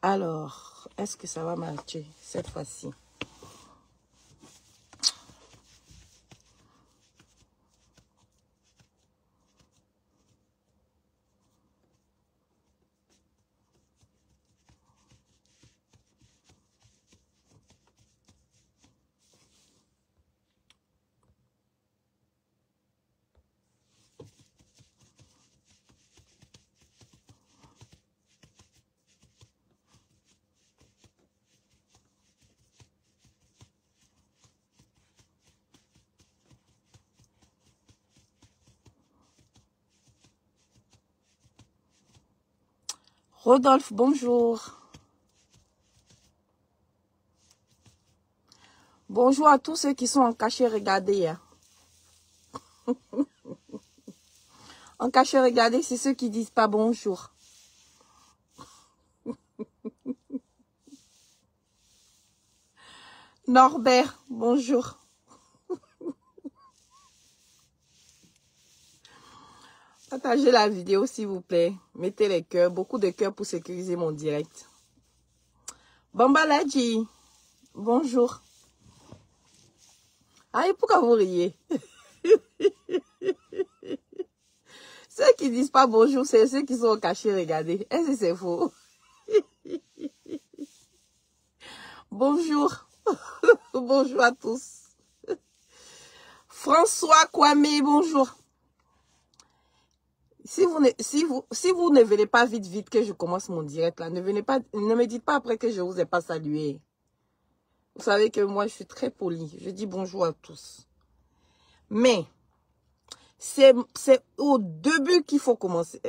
Alors, est-ce que ça va marcher cette fois-ci? Rodolphe, bonjour. Bonjour à tous ceux qui sont en cachet, regardez. Hein. En cachet, regardez, c'est ceux qui disent pas bonjour. Norbert, bonjour. Partagez la vidéo s'il vous plaît. Mettez les cœurs, beaucoup de cœurs pour sécuriser mon direct. Bambaladji, bonjour. Ah, et pourquoi vous riez? Ceux qui disent pas bonjour, c'est ceux qui sont cachés, regardez. Est-ce que c'est faux? Bonjour. Bonjour à tous. François Kwame, bonjour. Si vous ne venez pas vite que je commence mon direct là, ne me dites pas après que je vous ai pas salué. Vous savez que moi je suis très poli. Je dis bonjour à tous. Mais c'est au début qu'il faut commencer.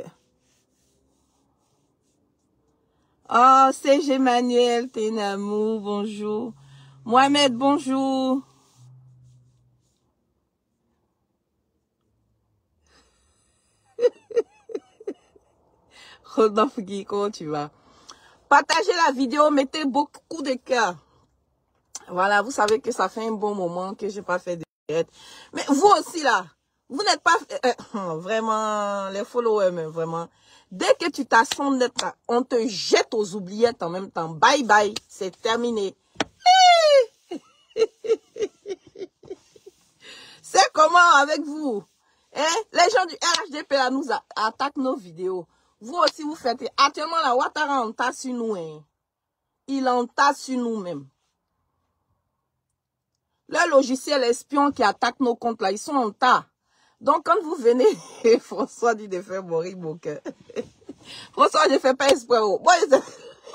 Ah, c'est Emmanuel Tenamou, bonjour. Mohamed, bonjour. Rodolphe Guy, comment tu vas? Partagez la vidéo, mettez beaucoup de cœur. Voilà, vous savez que ça fait un bon moment que je n'ai pas fait de direct. Mais vous aussi là, vous n'êtes pas... vraiment, les followers, mais vraiment. Dès que tu t'assombres d'être là, on te jette aux oubliettes en même temps. Bye bye, c'est terminé. C'est comment avec vous? Hein? Les gens du RHDP là, nous attaquent nos vidéos. Vous aussi, vous faites... Actuellement, la Ouattara entasse sur nous. Hein. Il entasse sur nous-mêmes. Le logiciel espion qui attaque nos comptes là, ils sont en tas. Donc, quand vous venez... François dit de faire mourir mon cœur. François, je ne fais pas exprès. Moi,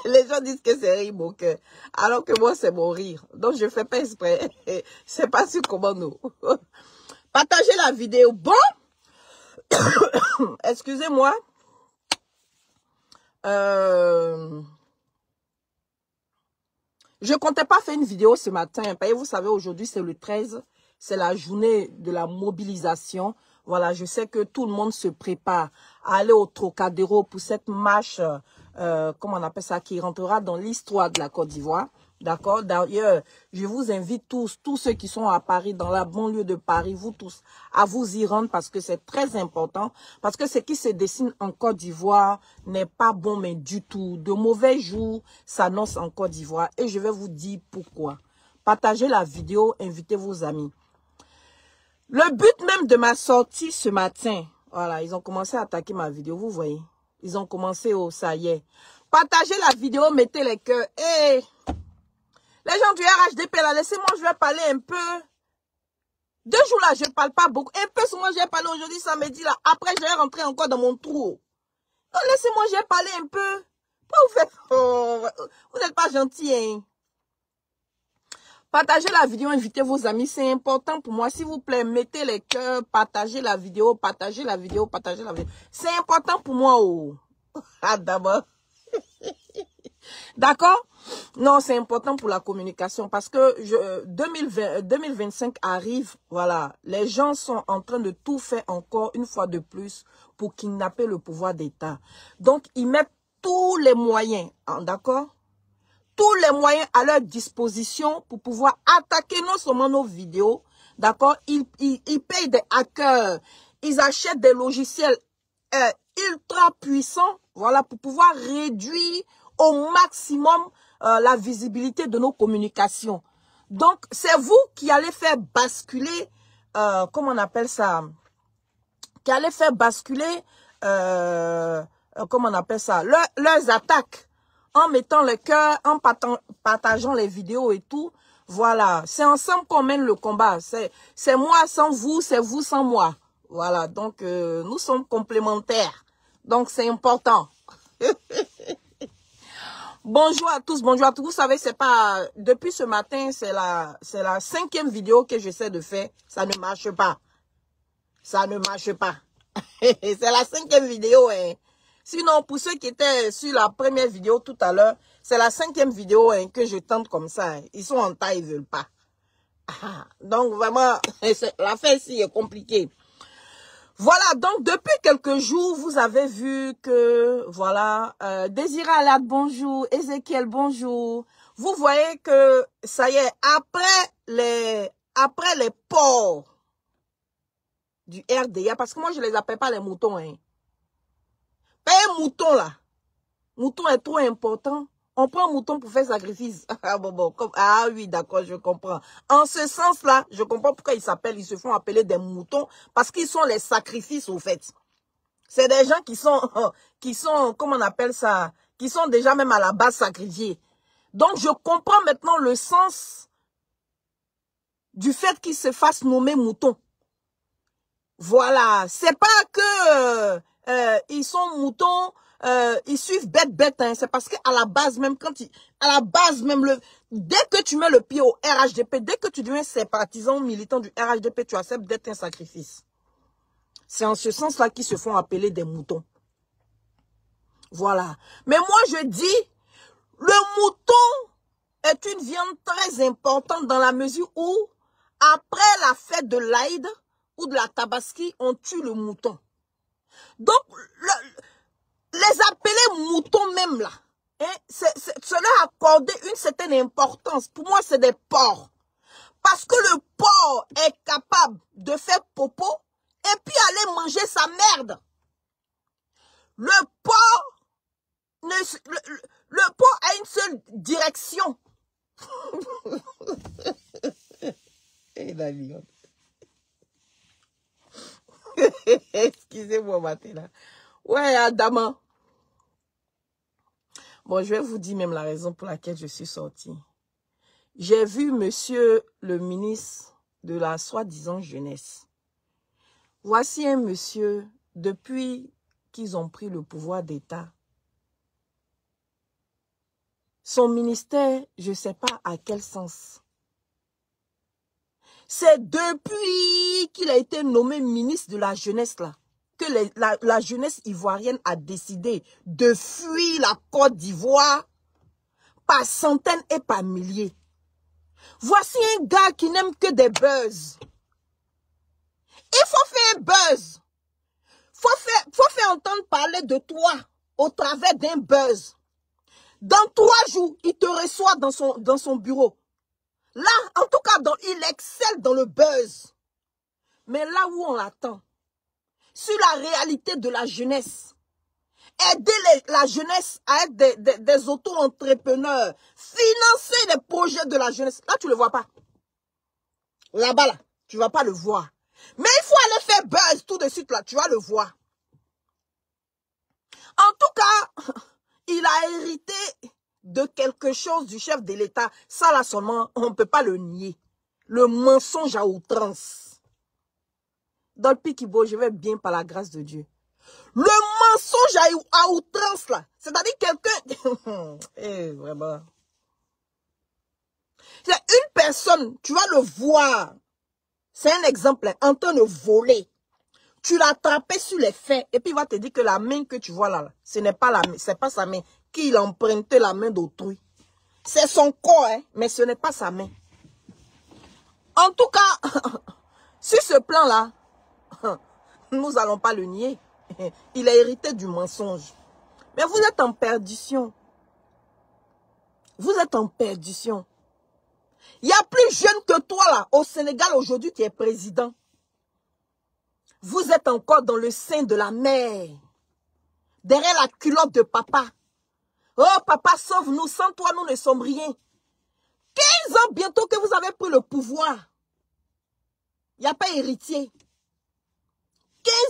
les gens disent que c'est rire mon cœur. Alors que moi, c'est mon rire. Donc, je ne fais pas exprès. C'est pas sur commande. Partagez la vidéo. Bon. Excusez-moi. Je comptais pas faire une vidéo ce matin. Et vous savez, aujourd'hui, c'est le 13. C'est la journée de la mobilisation. Voilà, je sais que tout le monde se prépare à aller au Trocadéro pour cette marche, comment on appelle ça, qui rentrera dans l'histoire de la Côte d'Ivoire. D'accord? D'ailleurs, je vous invite tous ceux qui sont à Paris, dans la banlieue de Paris, vous tous, à vous y rendre parce que c'est très important. Parce que ce qui se dessine en Côte d'Ivoire n'est pas bon, mais du tout. De mauvais jours s'annoncent en Côte d'Ivoire et je vais vous dire pourquoi. Partagez la vidéo, invitez vos amis. Le but même de ma sortie ce matin, voilà, ils ont commencé à attaquer ma vidéo, vous voyez. Ils ont commencé, oh, ça y est. Partagez la vidéo, mettez les cœurs. Hey, les gens du RHDP, là, laissez-moi, je vais parler un peu. 2 jours là, je ne parle pas beaucoup. Un peu sur moi, j'ai parlé aujourd'hui, samedi là. Après, je vais rentrer encore dans mon trou. Donc, laissez-moi, je vais parler un peu. Pourquoi vous faites... Oh, vous n'êtes pas gentil, hein. Partagez la vidéo, invitez vos amis, c'est important pour moi. S'il vous plaît, mettez les cœurs, partagez la vidéo, partagez la vidéo, partagez la vidéo. C'est important pour moi. Oh. Ah, d'abord. D'accord? Non, c'est important pour la communication parce que 2025 arrive. Voilà, les gens sont en train de tout faire encore une fois de plus pour kidnapper le pouvoir d'État. Donc, ils mettent tous les moyens, hein, d'accord? Tous les moyens à leur disposition pour pouvoir attaquer non seulement nos vidéos, d'accord? Ils payent des hackers, ils achètent des logiciels ultra puissants, voilà, pour pouvoir réduire au maximum la visibilité de nos communications. Donc, c'est vous qui allez faire basculer, comment on appelle ça, qui allez faire basculer, comment on appelle ça, leurs attaques, en mettant le cœur, en partageant les vidéos et tout. Voilà, c'est ensemble qu'on mène le combat. C'est moi sans vous, c'est vous sans moi. Voilà, donc nous sommes complémentaires. Donc, c'est important. Bonjour à tous, bonjour à tous. Vous savez, c'est pas... Depuis ce matin, c'est la 5e vidéo que j'essaie de faire. Ça ne marche pas. Ça ne marche pas. C'est la 5e vidéo, hein. Sinon, pour ceux qui étaient sur la première vidéo tout à l'heure, c'est la 5e vidéo hein, que je tente comme ça. Hein. Ils sont en taille, ils ne veulent pas. Donc, vraiment, l'affaire ici est compliquée. Voilà, donc depuis quelques jours, vous avez vu que, voilà, Désiré Alad, bonjour, Ézéchiel, bonjour. Vous voyez que, ça y est, après les porcs du RDA, parce que moi, je les appelle pas les moutons, hein. Pas un mouton, là. Mouton est trop important. On prend un mouton pour faire sacrifice. Ah oui, d'accord, je comprends. En ce sens-là, je comprends pourquoi ils se font appeler des moutons, parce qu'ils sont les sacrifices, au fait. C'est des gens qui sont, comment on appelle ça, qui sont déjà même à la base sacrifiés. Donc, je comprends maintenant le sens du fait qu'ils se fassent nommer moutons. Voilà, c'est pas que ils sont moutons, ils suivent bête, hein. C'est parce qu'à la base même, dès que tu mets le pied au RHDP, dès que tu deviens sympathisant ou militant du RHDP, tu acceptes d'être un sacrifice. C'est en ce sens-là qu'ils se font appeler des moutons. Voilà. Mais moi, je dis, le mouton est une viande très importante dans la mesure où, après la fête de l'Aïd ou de la Tabaski, on tue le mouton. Donc, les appeler moutons même là, hein, cela accordé une certaine importance. Pour moi, c'est des porcs. Parce que le porc est capable de faire popo et puis aller manger sa merde. Le porc, le porc a une seule direction. Et la lionne. Excusez-moi, Matéla. Ouais, Adama. Bon, je vais vous dire même la raison pour laquelle je suis sortie. J'ai vu monsieur le ministre de la soi-disant jeunesse. Voici un monsieur, depuis qu'ils ont pris le pouvoir d'État. Son ministère, je ne sais pas à quel sens. C'est depuis qu'il a été nommé ministre de la jeunesse là, que la jeunesse ivoirienne a décidé de fuir la Côte d'Ivoire par centaines et par milliers. Voici un gars qui n'aime que des buzz. Il faut faire un buzz. Faut faire entendre parler de toi au travers d'un buzz. Dans 3 jours, il te reçoit dans son bureau. Là, en tout cas, il excelle dans le buzz. Mais là où on l'attend, sur la réalité de la jeunesse, aider la jeunesse à être des auto-entrepreneurs, financer les projets de la jeunesse, là, tu ne le vois pas. Là-bas, là, tu ne vas pas le voir. Mais il faut aller faire buzz tout de suite, là, tu vas le voir. En tout cas, il a hérité de quelque chose du chef de l'État. Ça, là, seulement, on ne peut pas le nier. Le mensonge à outrance. Dans le Pikibo, je vais bien par la grâce de Dieu. Le mensonge à outrance, là. C'est-à-dire quelqu'un... vraiment. C'est une personne, tu vas le voir. C'est un exemple, en train de voler. Tu l'as attrapé sur les faits. Et puis il va te dire que la main que tu vois là, ce n'est pas la main, c'est pas sa main. Qu'il a emprunté la main d'autrui. C'est son corps, hein, mais ce n'est pas sa main. En tout cas, sur ce plan-là, nous n'allons pas le nier. Il a hérité du mensonge. Mais vous êtes en perdition. Vous êtes en perdition. Il y a plus jeune que toi là, au Sénégal aujourd'hui qui est président. Vous êtes encore dans le sein de la mère. Derrière la culotte de papa. Oh, papa, sauve-nous. Sans toi, nous ne sommes rien. 15 ans bientôt que vous avez pris le pouvoir. Il n'y a pas héritier.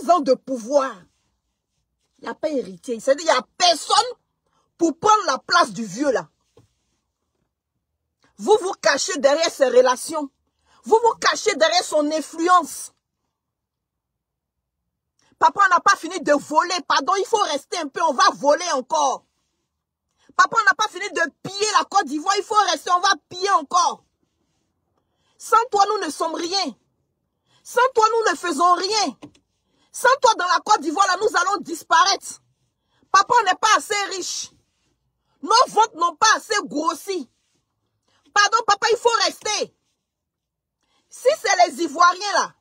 15 ans de pouvoir. Il n'y a pas héritier. C'est-à-dire qu'il n'y a personne pour prendre la place du vieux là. Vous vous cachez derrière ses relations. Vous vous cachez derrière son influence. Papa n'a pas fini de voler. Pardon, il faut rester un peu. On va voler encore. Papa n'a pas fini de piller la Côte d'Ivoire. Il faut rester. On va piller encore. Sans toi, nous ne sommes rien. Sans toi, nous ne faisons rien. Sans toi, dans la Côte d'Ivoire, là, nous allons disparaître. Papa n'est pas assez riche. Nos votes n'ont pas assez grossi. Pardon, papa, il faut rester. Si c'est les Ivoiriens, là,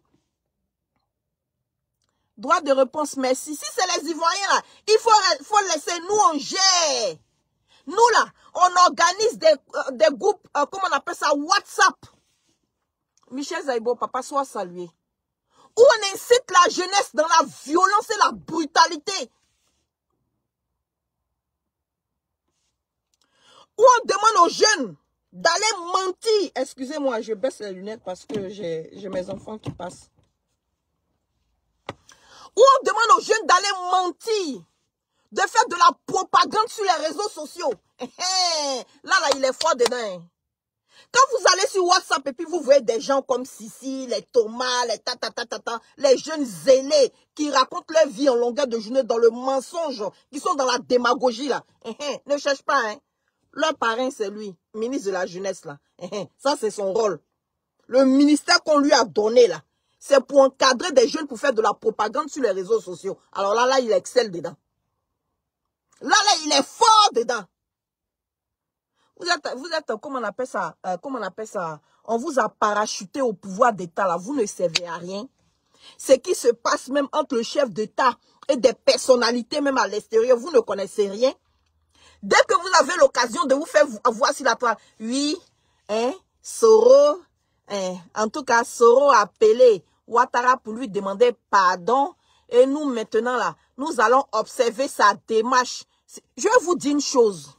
droit de réponse, merci. Si c'est les Ivoiriens, là, il faut laisser, nous, on gère. Nous, là, on organise des groupes, comment on appelle ça, WhatsApp. Michel Zaïbo, papa, sois salué. Où on incite la jeunesse dans la violence et la brutalité. Où on demande aux jeunes d'aller mentir. Excusez-moi, je baisse les lunettes parce que j'ai mes enfants qui passent. Où on demande aux jeunes d'aller mentir. De faire de la propagande sur les réseaux sociaux. Là, il est fort dedans. Quand vous allez sur WhatsApp et puis vous voyez des gens comme Sissi, les Thomas, les les jeunes zélés qui racontent leur vie en longueur de journée dans le mensonge, qui sont dans la démagogie là. Ne cherche pas, hein. Leur parrain, c'est lui, ministre de la jeunesse là. Ça, c'est son rôle. Le ministère qu'on lui a donné là, c'est pour encadrer des jeunes pour faire de la propagande sur les réseaux sociaux. Alors là, il excelle dedans. Là, il est fort dedans. Vous êtes, comment on appelle ça, on vous a parachuté au pouvoir d'État, là, vous ne servez à rien. Ce qui se passe même entre le chef d'État et des personnalités, même à l'extérieur, vous ne connaissez rien. Dès que vous avez l'occasion de vous faire voir sur la toile, oui, hein, Soro, en tout cas, Soro a appelé Ouattara pour lui demander pardon, et nous, maintenant, là, nous allons observer sa démarche. Je vais vous dire une chose.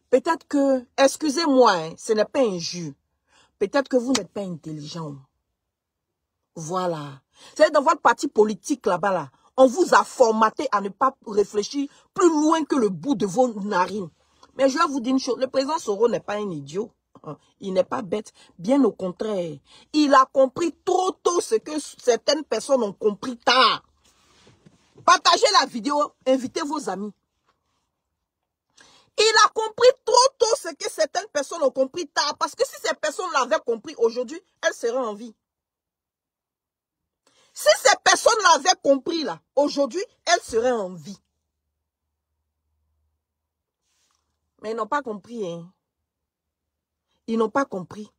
Peut-être que, excusez-moi, hein, ce n'est pas injure. Peut-être que vous n'êtes pas intelligent. Voilà. C'est dans votre parti politique là-bas, là, on vous a formaté à ne pas réfléchir plus loin que le bout de vos narines. Mais je vais vous dire une chose, le président Soro n'est pas un idiot. Il n'est pas bête. Bien au contraire. Il a compris trop tôt ce que certaines personnes ont compris tard. Partagez la vidéo, invitez vos amis. Il a compris trop tôt ce que certaines personnes ont compris tard. Parce que si ces personnes l'avaient compris aujourd'hui, elles seraient en vie. Si ces personnes l'avaient compris là, aujourd'hui, elles seraient en vie. Mais ils n'ont pas compris. Hein. Ils n'ont pas compris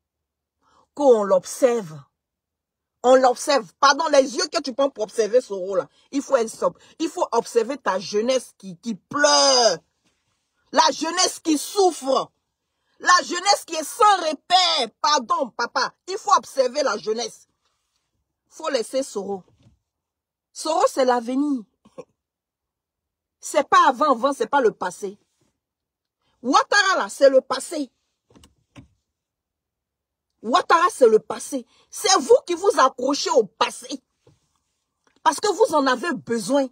qu'on l'observe. On l'observe. Pardon, les yeux que tu prends pour observer ce rôle-là. Il faut observer ta jeunesse qui pleure. La jeunesse qui souffre. La jeunesse qui est sans repère. Pardon, papa. Il faut observer la jeunesse. Il faut laisser Soro. Soro, c'est l'avenir. C'est pas avant, c'est pas le passé. Ouattara, là, c'est le passé. Ouattara, c'est le passé. C'est vous qui vous accrochez au passé. Parce que vous en avez besoin.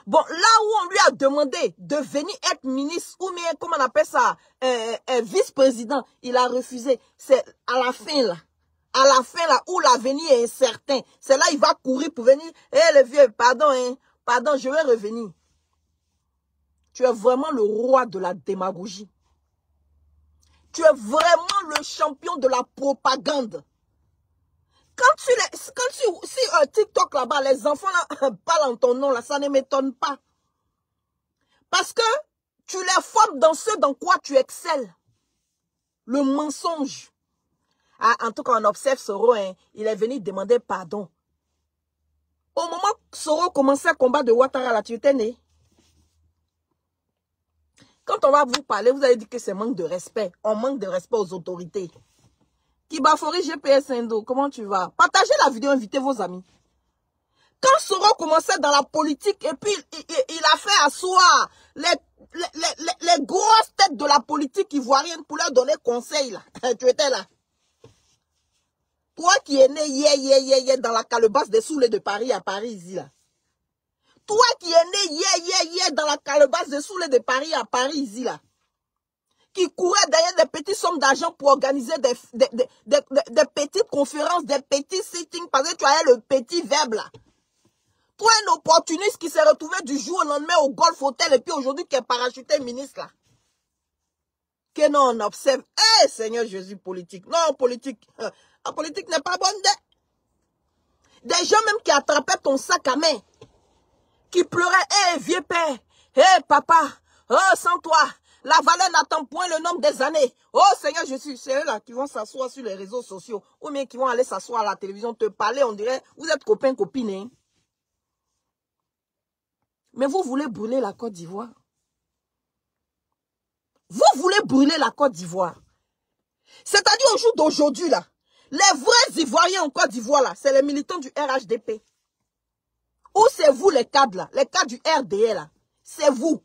Bon, là où on lui a demandé de venir être ministre, ou bien, comment on appelle ça, vice-président, il a refusé. C'est à la fin, là. À la fin, là, où l'avenir est incertain. C'est là, il va courir pour venir. Le vieux, pardon, hein. Pardon, je vais revenir. Tu es vraiment le roi de la démagogie. Tu es vraiment le champion de la propagande. Si TikTok là-bas, les enfants là, parlent en ton nom, là, ça ne m'étonne pas. Parce que tu les formes dans ce dans quoi tu excelles. Le mensonge. Ah, en tout cas, on observe Soro, hein, il est venu demander pardon. Au moment que Soro commençait à combattre de Ouattara, là, tu étais né. Quand on va vous parler, vous allez dire que c'est manque de respect. On manque de respect aux autorités. Kibafori GPS Indo, comment tu vas? Partagez la vidéo, invitez vos amis. Quand Soro commençait dans la politique, et puis il a fait asseoir les les grosses têtes de la politique ivoirienne pour leur donner conseil, là. Tu étais là. Toi qui es né hier dans la calebasse des Soulés de Paris à Paris, ici, là. Toi qui es né hier dans la calebasse des Soulés de Paris à Paris, ici, là. Qui courait derrière des petites sommes d'argent pour organiser des petites conférences, des petits sittings, parce que tu avais le petit verbe, là. Toi, un opportuniste qui s'est retrouvé du jour au lendemain au Golf Hotel et puis aujourd'hui qui est parachuté ministre, là. Que non, on observe. Eh, Seigneur Jésus, politique. Non, politique. La politique n'est pas bonne. Des gens même qui attrapaient ton sac à main. Qui pleuraient. Eh, vieux père. Eh, papa. Oh, sans toi. La valeur n'attend point le nombre des années. Oh, Seigneur Jésus. C'est eux là qui vont s'asseoir sur les réseaux sociaux. Ou bien qui vont aller s'asseoir à la télévision, te parler. On dirait, vous êtes copains, copines. Hein? Mais vous voulez brûler la Côte d'Ivoire. Vous voulez brûler la Côte d'Ivoire. C'est-à-dire au jour d'aujourd'hui, là, les vrais Ivoiriens en Côte d'Ivoire, là, c'est les militants du RHDP. Ou c'est vous les cadres, là, les cadres du RDL, là. C'est vous.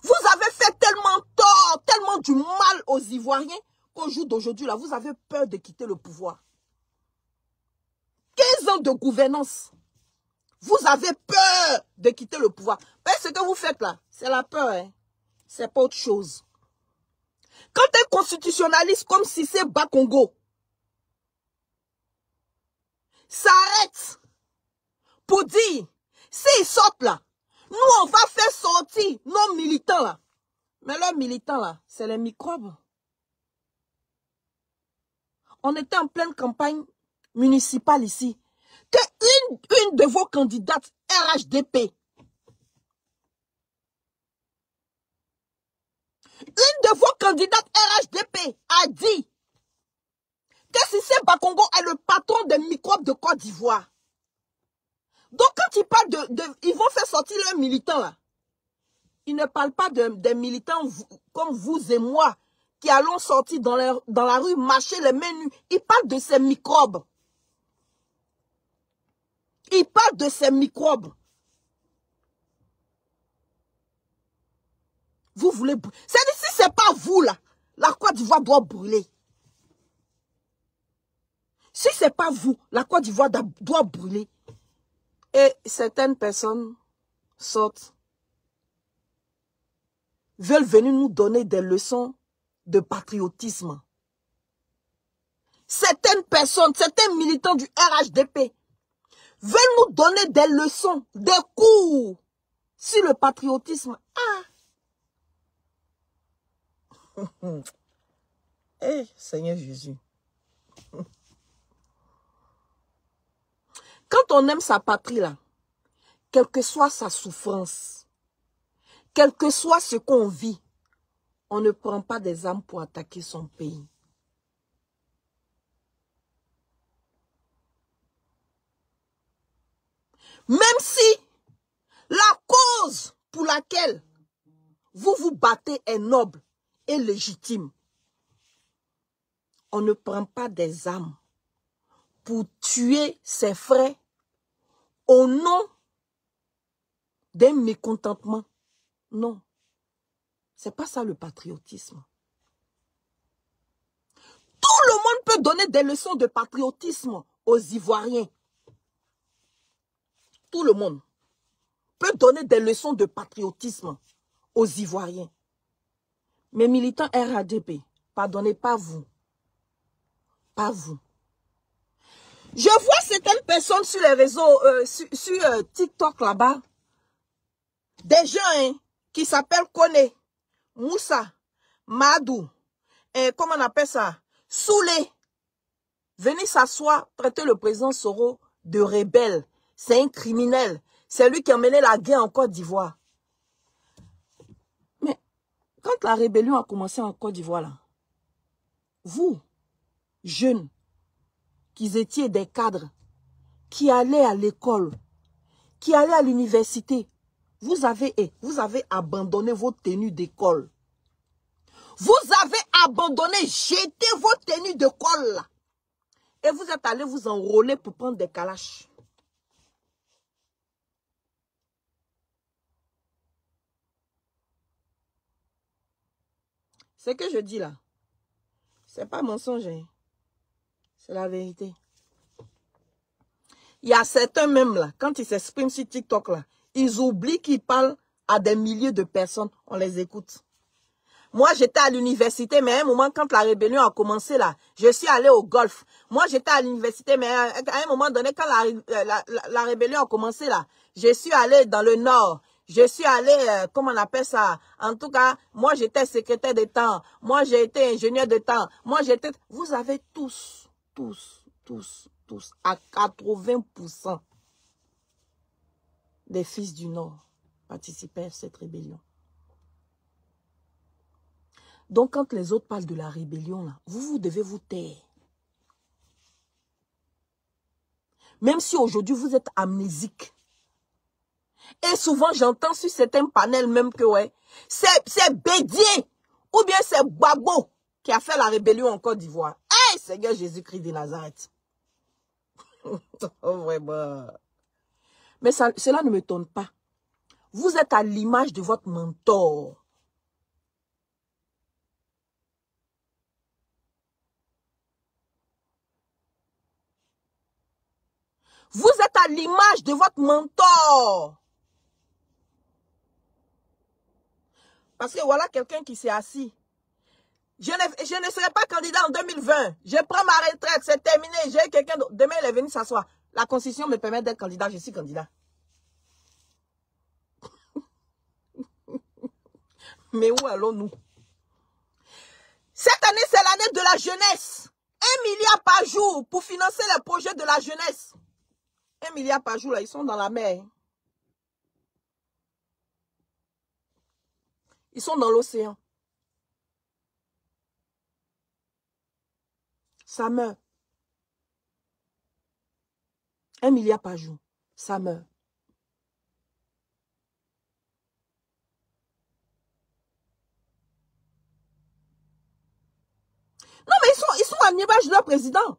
Vous avez fait tellement tort, tellement du mal aux Ivoiriens, qu'au jour d'aujourd'hui, là, vous avez peur de quitter le pouvoir. 15 ans de gouvernance. Vous avez peur de quitter le pouvoir. Mais ce que vous faites là, c'est la peur, hein. C'est pas autre chose. Quand un constitutionnaliste comme Cissé Bakongo s'arrête pour dire, s'ils sortent là, nous on va faire sortir nos militants là. Mais leurs militants là, c'est les microbes. On était en pleine campagne municipale ici. Que une de vos candidates RHDP, une de vos candidates RHDP a dit que Cissé Bakongo est le patron des microbes de Côte d'Ivoire. Donc quand ils parlent ils vont faire sortir leurs militants là. Ils ne parlent pas des militants comme vous et moi qui allons sortir dans la rue, marcher les mains nues. Ils parlent de ces microbes. Ils parlent de ces microbes. Vous voulez... C'est-à-dire, si ce n'est pas vous, là, la Côte d'Ivoire doit brûler. Si ce n'est pas vous, la Côte d'Ivoire doit brûler. Et certaines personnes sortent, veulent venir nous donner des leçons de patriotisme. Certaines personnes, certains militants du RHDP veulent nous donner des leçons, des cours sur le patriotisme. Eh, Seigneur Jésus. Quand on aime sa patrie, là, quelle que soit sa souffrance, quel que soit ce qu'on vit, on ne prend pas des armes pour attaquer son pays. Même si la cause pour laquelle vous vous battez est noble et légitime, on ne prend pas des armes pour tuer ses frères au nom d'un mécontentement. Non, c'est pas ça le patriotisme. Tout le monde peut donner des leçons de patriotisme aux Ivoiriens. Tout le monde peut donner des leçons de patriotisme aux Ivoiriens. Mais militants RHDP, pardonnez, pas vous. Pas vous. Je vois certaines personnes sur les réseaux, sur TikTok là-bas, des gens hein, qui s'appellent Kone, Moussa, Madou, comment on appelle ça, Soulé, venez s'asseoir, traiter le président Soro de rebelle. C'est un criminel. C'est lui qui a mené la guerre en Côte d'Ivoire. Mais quand la rébellion a commencé en Côte d'Ivoire, là, vous, jeunes, qui étiez des cadres, qui allaient à l'école, qui allaient à l'université, vous avez abandonné vos tenues d'école. Vous avez abandonné, jeté vos tenues d'école là. Et vous êtes allés vous enrôler pour prendre des calaches. Ce que je dis là, c'est pas mensonge. Hein. C'est la vérité. Il y a certains même là, quand ils s'expriment sur TikTok là, ils oublient qu'ils parlent à des milliers de personnes. On les écoute. Moi, j'étais à l'université, mais à un moment, quand la rébellion a commencé là, je suis allée au golf. Moi, j'étais à l'université, mais à un moment donné, quand la rébellion a commencé là, je suis allée dans le nord. Je suis allée, comment on appelle ça? En tout cas, moi, j'étais secrétaire d'État. Moi, j'ai été ingénieur d'État. Moi, j'étais... Vous avez tous, à 80% des fils du Nord participaient à cette rébellion. Donc, quand les autres parlent de la rébellion, là, vous devez vous taire. Même si aujourd'hui, vous êtes amnésique. Et souvent, j'entends sur certains panels même que, ouais, c'est Bédié ou bien c'est Gbagbo qui a fait la rébellion en Côte d'Ivoire. Hey, Seigneur Jésus-Christ de Nazareth. Oh, vraiment. Mais cela ne m'étonne pas. Vous êtes à l'image de votre mentor. Vous êtes à l'image de votre mentor. Parce que voilà quelqu'un qui s'est assis. Je ne serai pas candidat en 2020. Je prends ma retraite, c'est terminé. J'ai quelqu'un d'autre. Demain, il est venu s'asseoir. La Constitution me permet d'être candidat, je suis candidat. Mais où allons-nous? Cette année, c'est l'année de la jeunesse. 1 milliard par jour pour financer les projets de la jeunesse. 1 milliard par jour, là, ils sont dans la mer. Ils sont dans l'océan. Ça meurt. 1 milliard par jour. Ça meurt. Non, mais ils sont à l'image de leur président.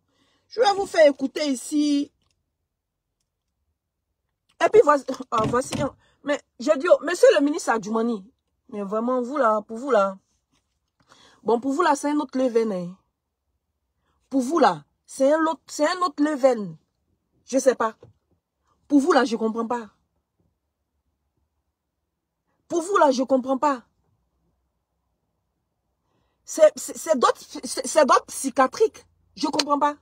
Je vais vous faire écouter ici. Et puis voici. Mais j'ai dit, monsieur le ministre Adjoumani, mais vraiment, vous là, pour vous là. Bon, pour vous là, c'est un autre level. Hein. Pour vous là, c'est un autre level. Je sais pas. Pour vous là, je comprends pas. Pour vous là, je comprends pas. C'est d'autres psychiatriques. Je comprends pas.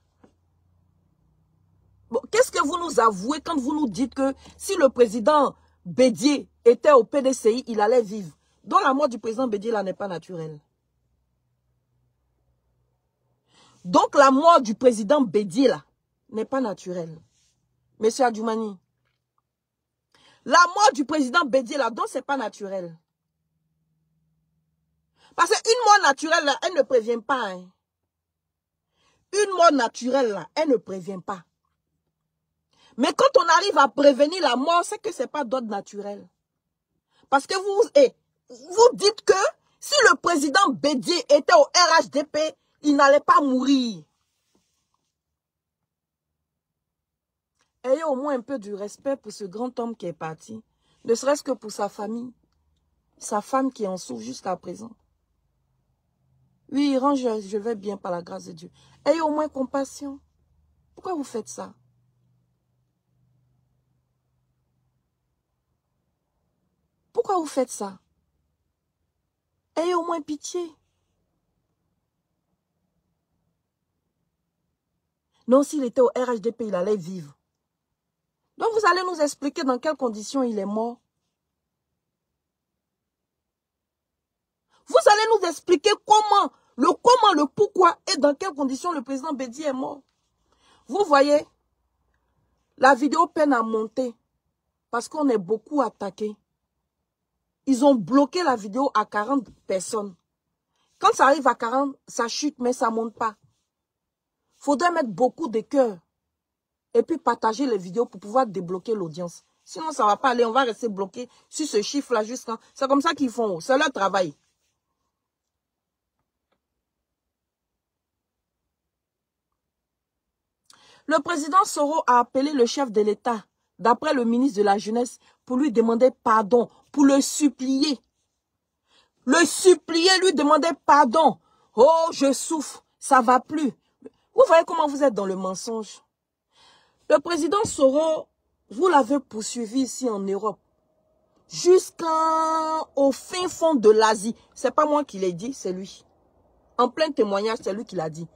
Bon, qu'est-ce que vous nous avouez quand vous nous dites que si le président Bédié était au PDCI, il allait vivre? Donc la mort du président Bédié là n'est pas naturelle. Donc la mort du président Bédié là n'est pas naturelle. Monsieur Adjoumani. La mort du président Bédié là, donc c'est pas naturel. Parce qu'une mort naturelle là, elle ne prévient pas. Hein. Une mort naturelle là, elle ne prévient pas. Mais quand on arrive à prévenir la mort, c'est que ce n'est pas d'ordre naturel. Parce que vous dites que si le président Bédié était au RHDP, il n'allait pas mourir. Ayez au moins un peu du respect pour ce grand homme qui est parti. Ne serait-ce que pour sa famille. Sa femme qui en souffre jusqu'à présent. Oui, Iran, je vais bien par la grâce de Dieu. Ayez au moins compassion. Pourquoi vous faites ça? Pourquoi vous faites ça? Ayez au moins pitié. Non, s'il était au RHDP, il allait vivre. Donc, vous allez nous expliquer dans quelles conditions il est mort. Vous allez nous expliquer comment, le pourquoi et dans quelles conditions le président Bédié est mort. Vous voyez, la vidéo peine à monter parce qu'on est beaucoup attaqué. Ils ont bloqué la vidéo à 40 personnes. Quand ça arrive à 40, ça chute, mais ça ne monte pas. Il faudrait mettre beaucoup de cœur et puis partager les vidéos pour pouvoir débloquer l'audience. Sinon, ça ne va pas aller. On va rester bloqué sur ce chiffre-là jusqu'à... C'est comme ça qu'ils font. C'est leur travail. Le président Soro a appelé le chef de l'État, d'après le ministre de la Jeunesse, pour lui demander pardon, pour le supplier. Le supplier, lui demander pardon. Oh, je souffre, ça va plus. Vous voyez comment vous êtes dans le mensonge. Le président Soro, vous l'avez poursuivi ici en Europe. Jusqu'au fin fond de l'Asie. C'est pas moi qui l'ai dit, c'est lui. En plein témoignage, c'est lui qui l'a dit.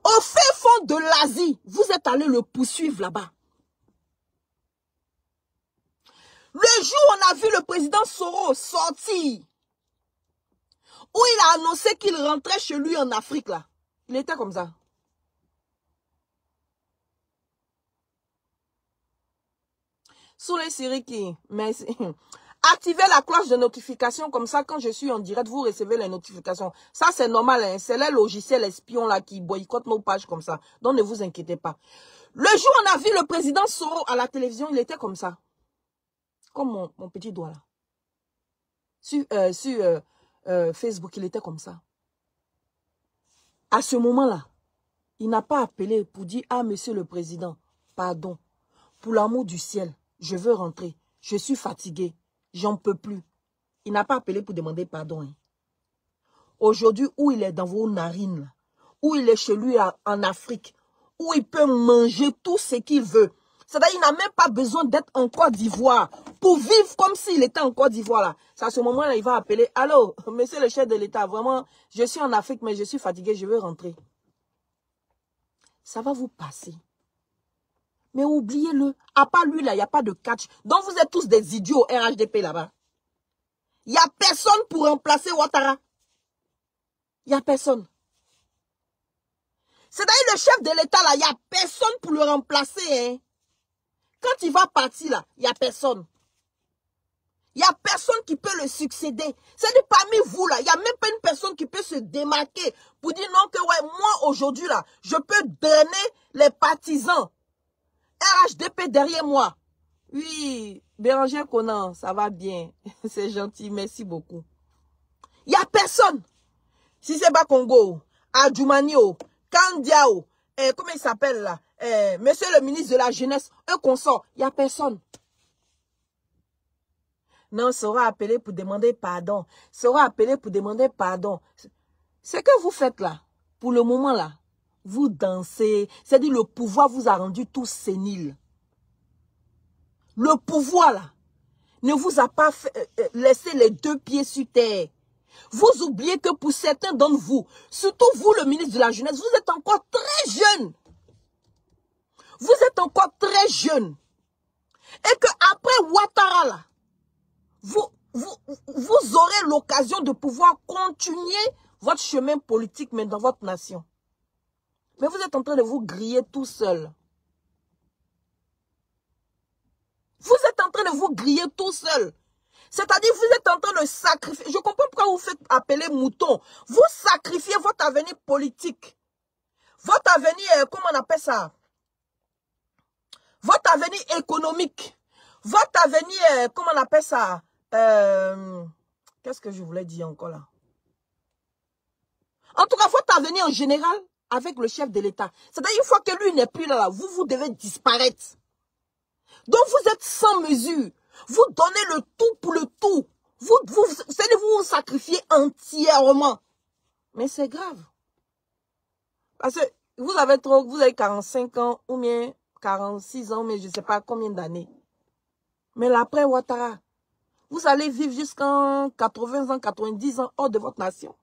Au fin fond de l'Asie, vous êtes allé le poursuivre là-bas. Le jour où on a vu le président Soro sortir, où il a annoncé qu'il rentrait chez lui en Afrique, là, il était comme ça. Sous les Siriki, merci. Activez la cloche de notification, comme ça, quand je suis en direct, vous recevez les notifications. Ça, c'est normal, hein? C'est les logiciels espions là qui boycottent nos pages comme ça. Donc, ne vous inquiétez pas. Le jour où on a vu le président Soro à la télévision, il était comme ça. Comme mon petit doigt là. Sur Facebook, il était comme ça. À ce moment-là, il n'a pas appelé pour dire « Ah, monsieur le président, pardon. Pour l'amour du ciel, je veux rentrer. Je suis fatigué. J'en peux plus. » Il n'a pas appelé pour demander pardon. Hein. Aujourd'hui, où il est dans vos narines, là, où il est chez lui en Afrique, où il peut manger tout ce qu'il veut. C'est-à-dire qu'il n'a même pas besoin d'être en Côte d'Ivoire pour vivre comme s'il était en Côte d'Ivoire. Là. C'est à ce moment-là, il va appeler « Allô, monsieur le chef de l'État, vraiment, je suis en Afrique, mais je suis fatigué, je veux rentrer. » Ça va vous passer. Mais oubliez-le. À part lui, là, il n'y a pas de catch. Donc, vous êtes tous des idiots au RHDP là-bas. Il n'y a personne pour remplacer Ouattara. Il n'y a personne. C'est-à-dire le chef de l'État, là, il n'y a personne pour le remplacer. Hein. Quand il va partir, là, il n'y a personne. Il n'y a personne qui peut le succéder. C'est-à-dire parmi vous, là, il n'y a même pas une personne qui peut se démarquer pour dire non que, ouais, moi, aujourd'hui, là, je peux drainer les partisans. RHDP derrière moi. Oui, Bérangère Conan, ça va bien. C'est gentil, merci beaucoup. Il n'y a personne. Si c'est Bakongo, Adjoumanio, Kandiao, comment il s'appelle là, monsieur le ministre de la Jeunesse, un consort, il n'y a personne. Non, sera appelé pour demander pardon. Sera appelé pour demander pardon. Ce que vous faites là, pour le moment là, vous dansez. C'est-à-dire le pouvoir vous a rendu tous séniles. Le pouvoir là, ne vous a pas fait, laissé les deux pieds sur terre. Vous oubliez que pour certains d'entre vous, surtout vous le ministre de la Jeunesse, vous êtes encore très jeune. Vous êtes encore très jeune. Et que après Ouattara là, vous aurez l'occasion de pouvoir continuer votre chemin politique, mais dans votre nation. Mais vous êtes en train de vous griller tout seul. Vous êtes en train de vous griller tout seul. C'est-à-dire, vous êtes en train de sacrifier. Je comprends pourquoi vous faites appeler mouton. Vous sacrifiez votre avenir politique. Votre avenir, comment on appelle ça? Votre avenir économique. Votre avenir, comment on appelle ça? Qu'est-ce que je voulais dire encore là? En tout cas, votre avenir en général avec le chef de l'État. C'est-à-dire, une fois que lui n'est plus là, vous devez disparaître. Donc, vous êtes sans mesure. Vous donnez le tout pour le tout. Vous sacrifiez entièrement. Mais c'est grave. Parce que vous avez 45 ans ou bien 46 ans, mais je ne sais pas combien d'années. Mais l'après Ouattara, vous allez vivre jusqu'à 80 ans, 90 ans hors de votre nation.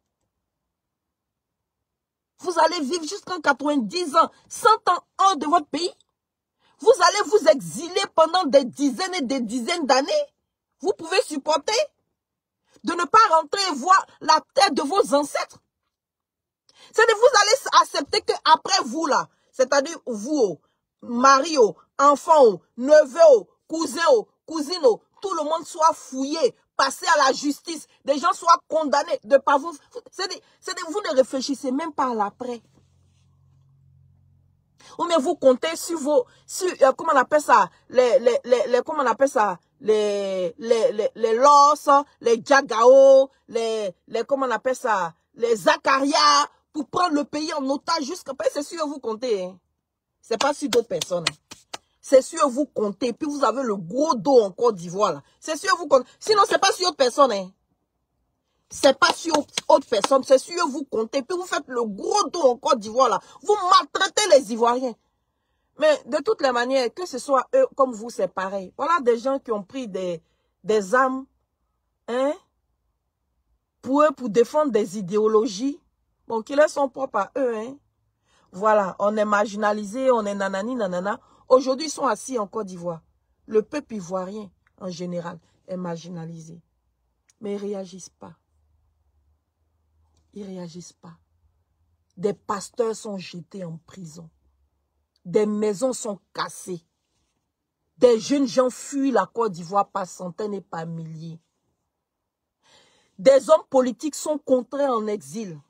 Vous allez vivre jusqu'à 90 ans, 100 ans hors de votre pays. Vous allez vous exiler pendant des dizaines et des dizaines d'années. Vous pouvez supporter de ne pas rentrer et voir la terre de vos ancêtres. C'est-à-dire vous allez accepter qu'après vous là, c'est-à-dire vous, mari, enfant, neveu, cousin, cousine, tout le monde soit fouillé, passé à la justice, des gens soient condamnés de pas vous. C'est-à-dire vous ne réfléchissez même pas à l'après. Ou bien vous comptez sur vos, comment on appelle ça, comment on appelle ça, les Loss, les Jagao, comment on appelle ça, les Zakaria, pour prendre le pays en otage jusqu'à, c'est sûr vous comptez, hein. C'est pas sur d'autres personnes, hein. C'est sûr vous comptez, puis vous avez le gros dos en Côte d'Ivoire, là. C'est sûr vous comptez, sinon c'est pas sur d'autres personnes, hein. C'est pas sur autre personne, c'est sur vous comptez. Puis vous faites le gros dos en Côte d'Ivoire là. Vous maltraitez les Ivoiriens. Mais de toutes les manières, que ce soit eux comme vous, c'est pareil. Voilà des gens qui ont pris des armes, hein, pour eux, pour défendre des idéologies. Bon, qui leur sont propres à eux, hein. Voilà, on est marginalisé, on est nanani, nanana. Aujourd'hui, ils sont assis en Côte d'Ivoire. Le peuple ivoirien, en général, est marginalisé. Mais ils ne réagissent pas. Ils ne réagissent pas. Des pasteurs sont jetés en prison. Des maisons sont cassées. Des jeunes gens fuient la Côte d'Ivoire par centaines et par milliers. Des hommes politiques sont contraints en exil.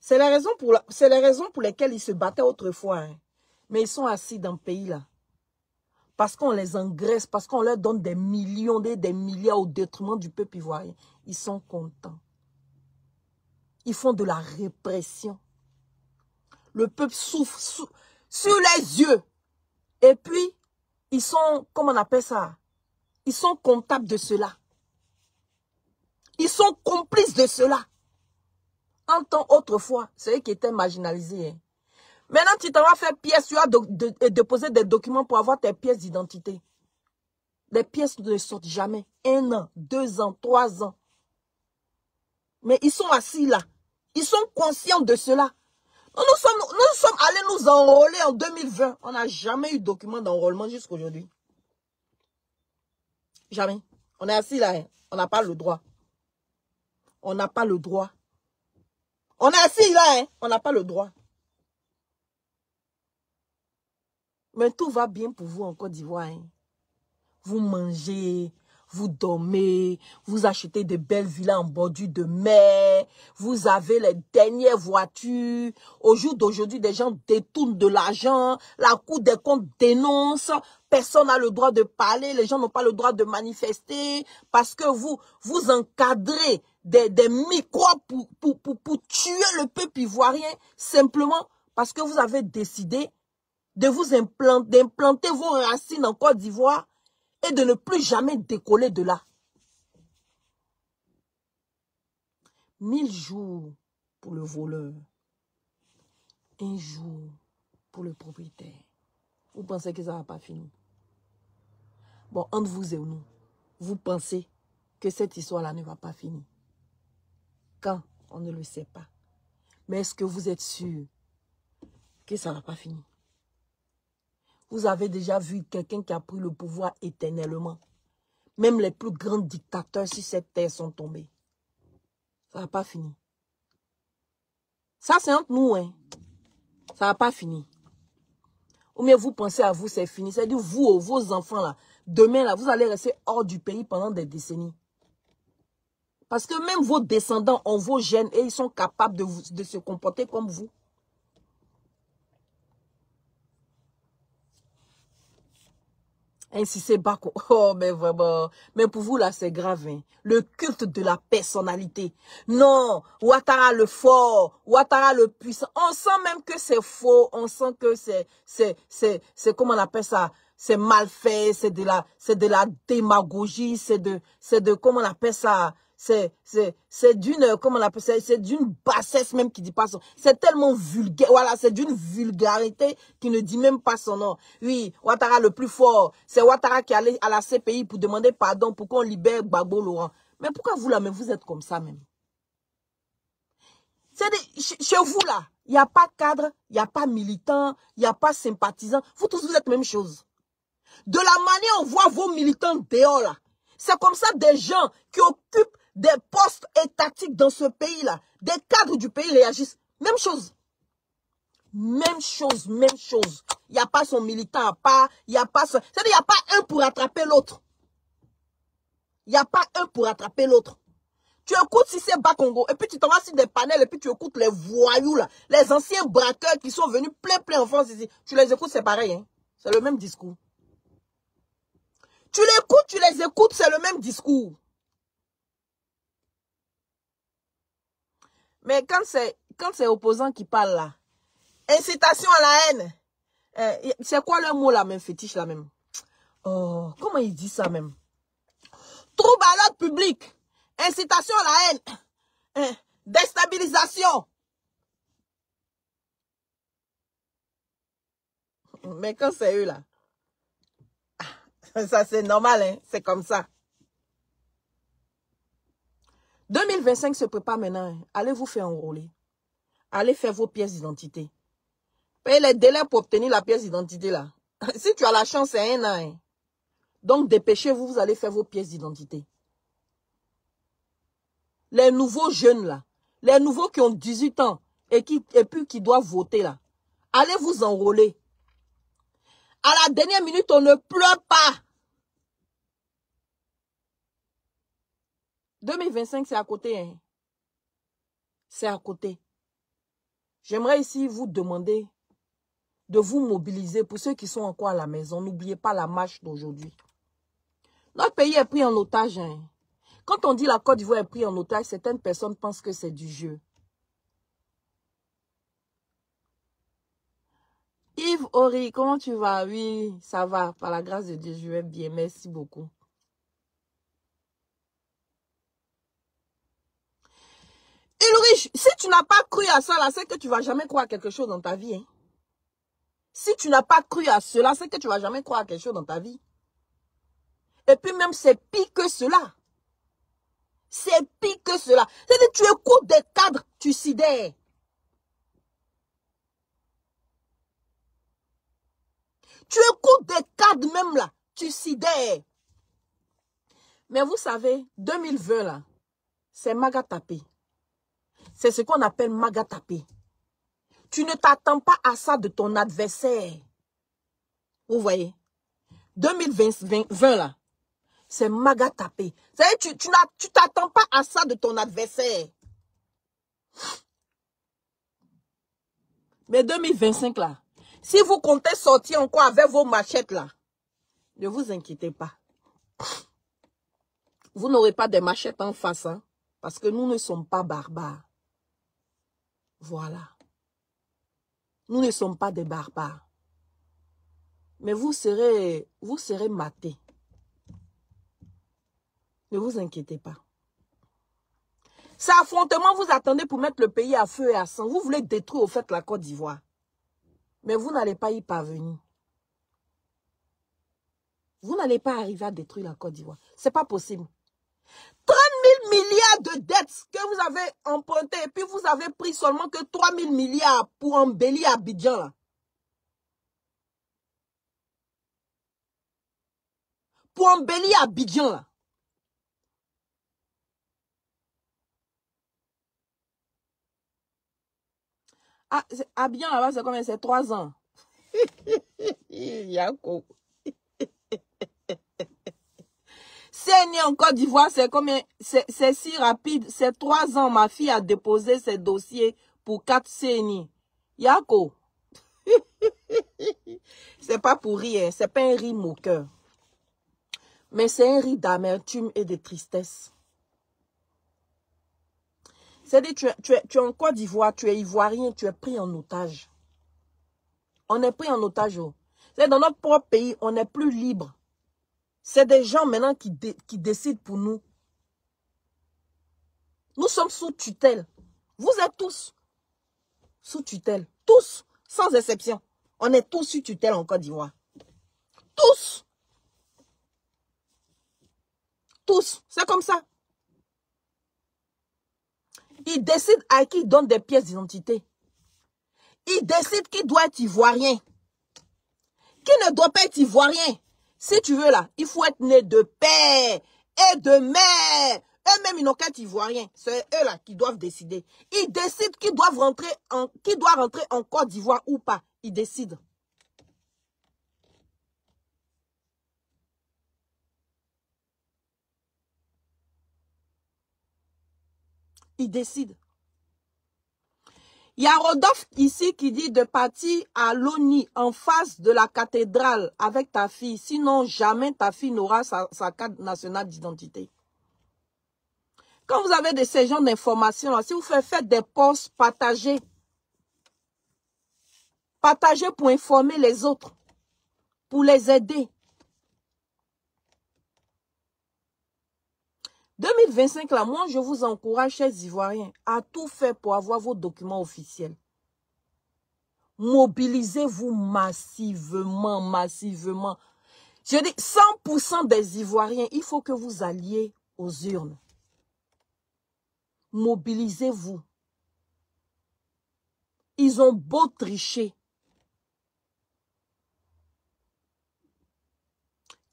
C'est les raisons pour lesquelles ils se battaient autrefois. Hein. Mais ils sont assis dans le pays là. Parce qu'on les engraisse, parce qu'on leur donne des millions, des milliards au détriment du peuple ivoirien. Ils sont contents. Ils font de la répression. Le peuple souffre sur les yeux. Et puis, ils sont, comment on appelle ça? Ils sont comptables de cela. Ils sont complices de cela. En temps autrefois, c'est eux qui étaient marginalisés. Hein. Maintenant, tu t'en vas faire pièce, tu vas déposer des documents pour avoir tes pièces d'identité. Les pièces ne sortent jamais. 1 an, 2 ans, 3 ans. Mais ils sont assis là. Ils sont conscients de cela. Nous sommes allés nous enrôler en 2020. On n'a jamais eu de document d'enrôlement jusqu'à aujourd'hui. Jamais. On est assis là. Hein. On n'a pas le droit. On n'a pas le droit. On est assis là. Hein. On n'a pas le droit. Mais tout va bien pour vous en Côte d'Ivoire. Hein. Vous mangez, vous dormez, vous achetez de belles villas en bordure de mer, vous avez les dernières voitures. Au jour d'aujourd'hui, des gens détournent de l'argent, la Cour des comptes dénonce, personne n'a le droit de parler, les gens n'ont pas le droit de manifester, parce que vous encadrez des microbes pour tuer le peuple ivoirien, simplement parce que vous avez décidé d'implanter vos racines en Côte d'Ivoire et de ne plus jamais décoller de là. 1000 jours pour le voleur. 1 jour pour le propriétaire. Vous pensez que ça ne va pas finir? Bon, entre vous et nous, vous pensez que cette histoire-là ne va pas finir? Quand? On ne le sait pas. Mais est-ce que vous êtes sûr que ça ne va pas finir? Vous avez déjà vu quelqu'un qui a pris le pouvoir éternellement. Même les plus grands dictateurs sur cette terre sont tombés. Ça n'a pas fini. Ça, c'est entre nous, hein. Ça n'a pas fini. Ou bien vous pensez à vous, c'est fini. C'est-à-dire, vous, vos enfants, là, demain, là, vous allez rester hors du pays pendant des décennies. Parce que même vos descendants ont vos gènes et ils sont capables de se comporter comme vous. Ainsi c'est Bako. Oh, mais vraiment. Mais pour vous, là, c'est grave. Hein. Le culte de la personnalité. Non, Ouattara le fort, Ouattara le puissant. On sent même que c'est faux. On sent que c'est comment on appelle ça? C'est mal fait. C'est de la démagogie. C'est de, comment on appelle ça? C'est d'une, comment on appelle ça? C'est d'une bassesse même qui dit pas son. C'est tellement vulgaire. Voilà, c'est d'une vulgarité qui ne dit même pas son nom. Oui, Ouattara le plus fort. C'est Ouattara qui allait à la CPI pour demander pardon pour qu'on libère Gbagbo Laurent. Mais pourquoi vous là, mais vous êtes comme ça même? Chez vous là, il n'y a pas cadre, il n'y a pas militant, il n'y a pas sympathisant. Vous tous, vous êtes la même chose. De la manière on voit vos militants dehors là. C'est comme ça des gens qui occupent des postes étatiques dans ce pays-là. Des cadres du pays réagissent. Même chose. Même chose, même chose. Il n'y a pas son militant à part. Il n'y a pas son... C'est-à-dire, il n'y a pas un pour attraper l'autre. Il n'y a pas un pour attraper l'autre. Tu écoutes si c'est Bakongo, et puis tu t'en vas sur des panels, et puis tu écoutes les voyous, là, les anciens braqueurs qui sont venus plein en France ici. Tu les écoutes, c'est pareil. Hein? C'est le même discours. Tu l'écoutes, tu les écoutes, c'est le même discours. Mais quand c'est opposant qui parle là, incitation à la haine, c'est quoi le mot là même, fétiche là même? Oh, comment il dit ça même? Trouble à l'ordre public, Incitation à la haine. Déstabilisation. Mais quand c'est eux là, ça c'est normal, hein? C'est comme ça. 2025 se prépare maintenant. Hein? Allez vous faire enrôler. Allez faire vos pièces d'identité. Payez les délais pour obtenir la pièce d'identité là. Si tu as la chance, c'est 1 an. Hein? Donc dépêchez-vous, vous allez faire vos pièces d'identité. Les nouveaux jeunes là, les nouveaux qui ont 18 ans et puis qui doivent voter là, allez vous enrôler. À la dernière minute, on ne pleure pas. 2025, c'est à côté. Hein? C'est à côté. J'aimerais ici vous demander de vous mobiliser pour ceux qui sont encore à la maison. N'oubliez pas la marche d'aujourd'hui. Notre pays est pris en otage. Hein? Quand on dit la Côte d'Ivoire est pris en otage, certaines personnes pensent que c'est du jeu. Yves Ori, comment tu vas? Oui, ça va. Par la grâce de Dieu, je vais bien. Merci beaucoup. Ulrich, si tu n'as pas cru à ça, là, c'est que tu ne vas jamais croire à quelque chose dans ta vie. Hein? Si tu n'as pas cru à cela, c'est que tu ne vas jamais croire à quelque chose dans ta vie. Et puis même, c'est pire que cela. C'est pire que cela. C'est-à-dire, tu écoutes des cadres, tu sidères. Tu écoutes des cadres même là, tu sidères. Mais vous savez, 2020 là, c'est maga tapé. C'est ce qu'on appelle maga tapé. Tu ne t'attends pas à ça de ton adversaire. Vous voyez? 2020 là, c'est maga tapé. C'est-à-dire, tu t'attends pas à ça de ton adversaire. Mais 2025 là, si vous comptez sortir encore avec vos machettes là, ne vous inquiétez pas. Vous n'aurez pas de machettes en face, hein, parce que nous ne sommes pas barbares. Voilà. Nous ne sommes pas des barbares. Mais vous serez matés. Ne vous inquiétez pas. C'est affrontement, vous attendez pour mettre le pays à feu et à sang. Vous voulez détruire au fait la Côte d'Ivoire. Mais vous n'allez pas y parvenir. Vous n'allez pas arriver à détruire la Côte d'Ivoire. Ce n'est pas possible. 30 000 milliards de dettes que vous avez empruntées et puis vous avez pris seulement que 3 000 milliards pour embellir Abidjan là. Pour embellir Abidjan là. Ah, Abidjan là-bas, c'est combien? C'est 3 ans. Yako. C'est né en Côte d'Ivoire, c'est combien? C'est si rapide. C'est 3 ans. Ma fille a déposé ses dossiers pour 4 CNI. Yako. C'est pas pour rire. C'est pas un rire moqueur. Mais c'est un rire d'amertume et de tristesse. C'est-à-dire, tu es en Côte d'Ivoire, tu es ivoirien, tu es pris en otage. On est pris en otage. C'est dans notre propre pays, on n'est plus libre. C'est des gens maintenant qui décident pour nous. Nous sommes sous tutelle. Vous êtes tous sous tutelle. Tous, sans exception. On est tous sous tutelle en Côte d'Ivoire. Tous. Tous. C'est comme ça. Ils décident à qui ils donnent des pièces d'identité. Ils décident qui doit être ivoirien. Qui ne doit pas être ivoirien. Si tu veux là, il faut être né de père et de mère. Eux-mêmes, ils n'ont qu'à être ivoiriens. C'est eux là qui doivent décider. Ils décident qui doit rentrer en Côte d'Ivoire ou pas. Ils décident. Ils décident. Il y a Rodolphe ici qui dit de partir à l'ONI en face de la cathédrale avec ta fille. Sinon, jamais ta fille n'aura sa carte nationale d'identité. Quand vous avez ces genres d'informations, si vous faites des posts, partagez. Partagez pour informer les autres. Pour les aider. 2025, là, moi, je vous encourage, chers Ivoiriens, à tout faire pour avoir vos documents officiels. Mobilisez-vous massivement, massivement. Je dis 100% des Ivoiriens, il faut que vous alliez aux urnes. Mobilisez-vous. Ils ont beau tricher.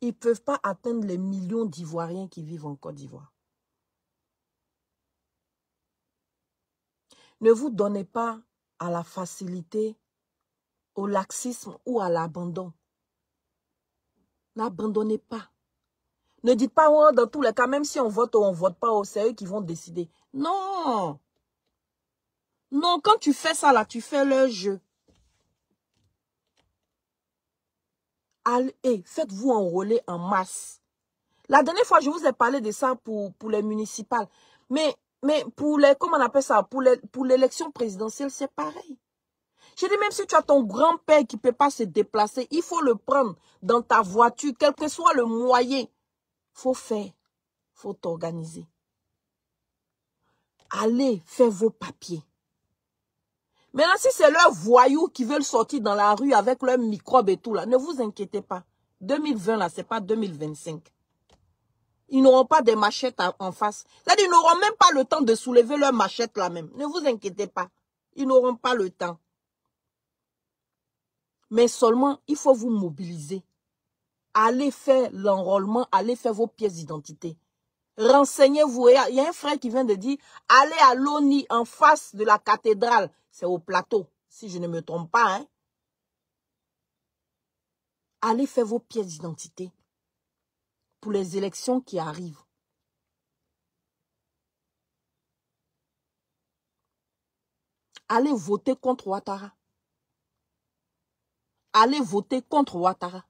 Ils ne peuvent pas atteindre les millions d'Ivoiriens qui vivent en Côte d'Ivoire. Ne vous donnez pas à la facilité, au laxisme ou à l'abandon. N'abandonnez pas. Ne dites pas, oh, dans tous les cas, même si on vote ou on ne vote pas, c'est eux qui vont décider. Non. Non, quand tu fais ça, là, tu fais leur jeu. Allez, faites-vous enrôler en masse. La dernière fois, je vous ai parlé de ça pour les municipales. Mais pour les, comment on appelle ça, pour l'élection présidentielle, c'est pareil. Je dis, même si tu as ton grand-père qui ne peut pas se déplacer, il faut le prendre dans ta voiture, quel que soit le moyen. Il faut faire, il faut t'organiser. Allez, faites vos papiers. Maintenant, si c'est leurs voyous qui veulent sortir dans la rue avec leurs microbes et tout, là, ne vous inquiétez pas. 2020, là, ce n'est pas 2025. Ils n'auront pas des machettes en face. C'est-à-dire, ils n'auront même pas le temps de soulever leurs machettes là même. Ne vous inquiétez pas. Ils n'auront pas le temps. Mais seulement, il faut vous mobiliser. Allez faire l'enrôlement, allez faire vos pièces d'identité. Renseignez-vous. Il y a un frère qui vient de dire, allez à l'ONI en face de la cathédrale. C'est au plateau, si je ne me trompe pas. Hein. Allez faire vos pièces d'identité pour les élections qui arrivent. Allez voter contre Ouattara. Allez voter contre Ouattara.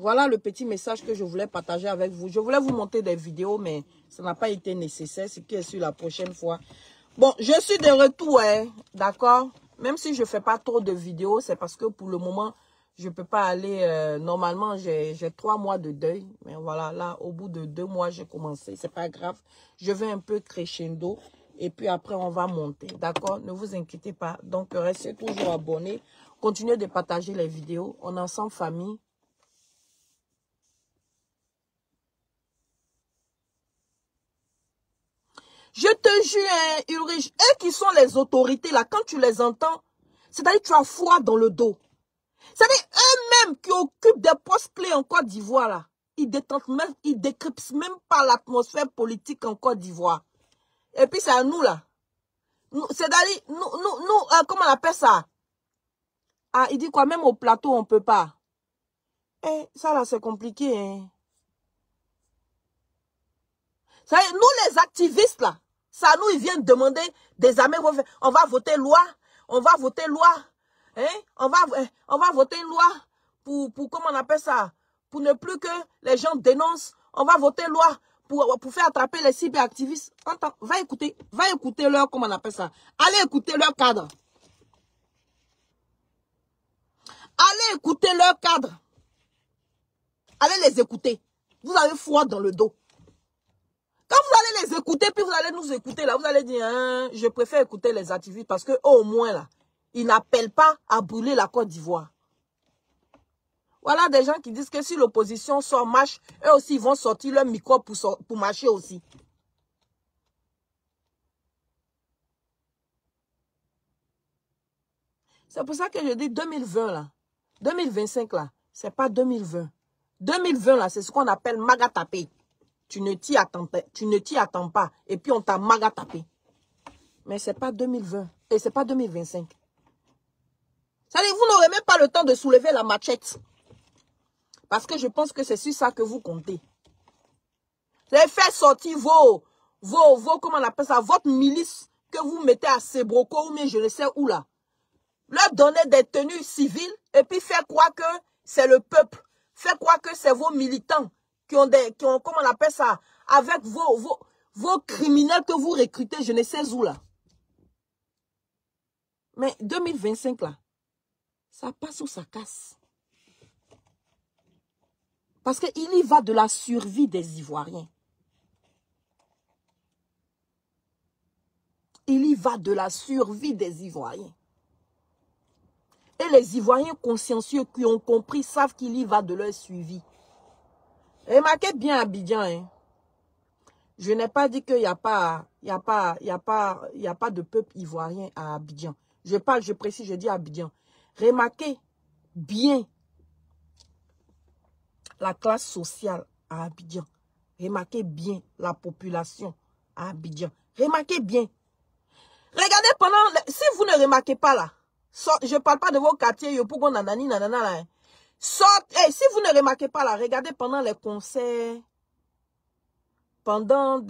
Voilà le petit message que je voulais partager avec vous. Je voulais vous montrer des vidéos, mais ça n'a pas été nécessaire. Ce qui est sur la prochaine fois. Bon, je suis de retour, hein, d'accord? Même si je ne fais pas trop de vidéos, c'est parce que pour le moment, je ne peux pas aller. Normalement, j'ai 3 mois de deuil. Mais voilà, là, au bout de 2 mois, j'ai commencé. C'est pas grave. Je vais un peu crescendo. Et puis après, on va monter. D'accord? Ne vous inquiétez pas. Donc, restez toujours abonnés. Continuez de partager les vidéos. On est ensemble, famille. Je te jure, hein, Ulrich, eux qui sont les autorités, là, quand tu les entends, c'est-à-dire tu as froid dans le dos. C'est-à-dire eux-mêmes qui occupent des postes clés en Côte d'Ivoire, là, ils décryptent même pas l'atmosphère politique en Côte d'Ivoire. Et puis c'est à nous, là. C'est-à-dire, nous comment on appelle ça? Ah, il dit quoi, même au plateau, on ne peut pas. Eh, ça, là, c'est compliqué, hein. C'est-à-dire, nous, les activistes, là, ça, nous, ils viennent demander des armées. On va voter loi. On va voter loi. Hein? On va voter une loi pour, comment on appelle ça? Pour ne plus que les gens dénoncent. On va voter loi pour faire attraper les cyberactivistes. Attends, va écouter leur, comment on appelle ça? Allez écouter leur cadre. Allez écouter leur cadre. Allez les écouter. Vous avez froid dans le dos. Quand vous allez les écouter, puis vous allez nous écouter, là, vous allez dire, hein, je préfère écouter les activistes parce que au moins, là, ils n'appellent pas à brûler la Côte d'Ivoire. Voilà des gens qui disent que si l'opposition sort marche, eux aussi, ils vont sortir leur micro pour marcher aussi. C'est pour ça que je dis 2020, là. 2025, là, c'est pas 2020. 2020, là, c'est ce qu'on appelle magatapé. Tu ne t'y attends pas. Et puis, on t'a magatapé. Mais ce n'est pas 2020. Et ce n'est pas 2025. C'est-à-dire, vous n'aurez même pas le temps de soulever la machette. Parce que je pense que c'est sur ça que vous comptez. Vous allez faire sortir comment on appelle ça, votre milice que vous mettez à Sebroco ou mais je ne sais où là. Leur donner des tenues civiles et puis faire croire que c'est le peuple. Faire croire que c'est vos militants qui ont, comment on appelle ça, avec vos criminels que vous recrutez, je ne sais où là. Mais 2025 là, ça passe ou ça casse. Parce qu'il y va de la survie des Ivoiriens. Il y va de la survie des Ivoiriens. Et les Ivoiriens consciencieux qui ont compris savent qu'il y va de leur suivi. Remarquez bien Abidjan. Hein. Je n'ai pas dit qu'il n'y a pas de peuple ivoirien à Abidjan. Je précise, je dis Abidjan. Remarquez bien la classe sociale à Abidjan. Remarquez bien la population à Abidjan. Remarquez bien. Regardez pendant... Si vous ne remarquez pas là, je ne parle pas de vos quartiers, Yopougon, nanani, nanana, là. Si vous ne remarquez pas là, regardez pendant les concerts, pendant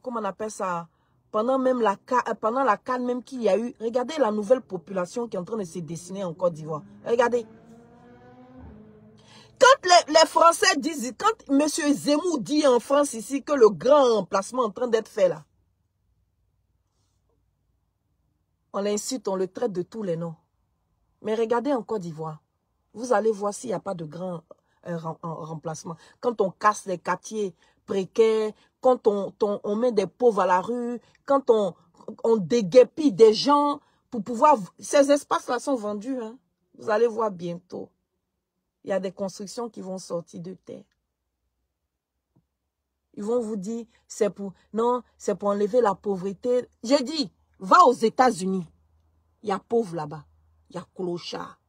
comment on appelle ça, pendant la CAN même qu'il y a eu, regardez la nouvelle population qui est en train de se dessiner en Côte d'Ivoire. Regardez. Quand les Français disent, quand M. Zemmour dit en France ici que le grand remplacement est en train d'être fait là, on l'insulte, on le traite de tous les noms. Mais regardez en Côte d'Ivoire, vous allez voir s'il n'y a pas de grand remplacement. Quand on casse les quartiers précaires, quand on met des pauvres à la rue, quand on déguépille des gens pour pouvoir... Ces espaces-là sont vendus. Hein. Vous allez voir bientôt. Il y a des constructions qui vont sortir de terre. Ils vont vous dire, c'est pour enlever la pauvreté. J'ai dit, va aux États-Unis. Il y a pauvres là-bas. Il y a clochards.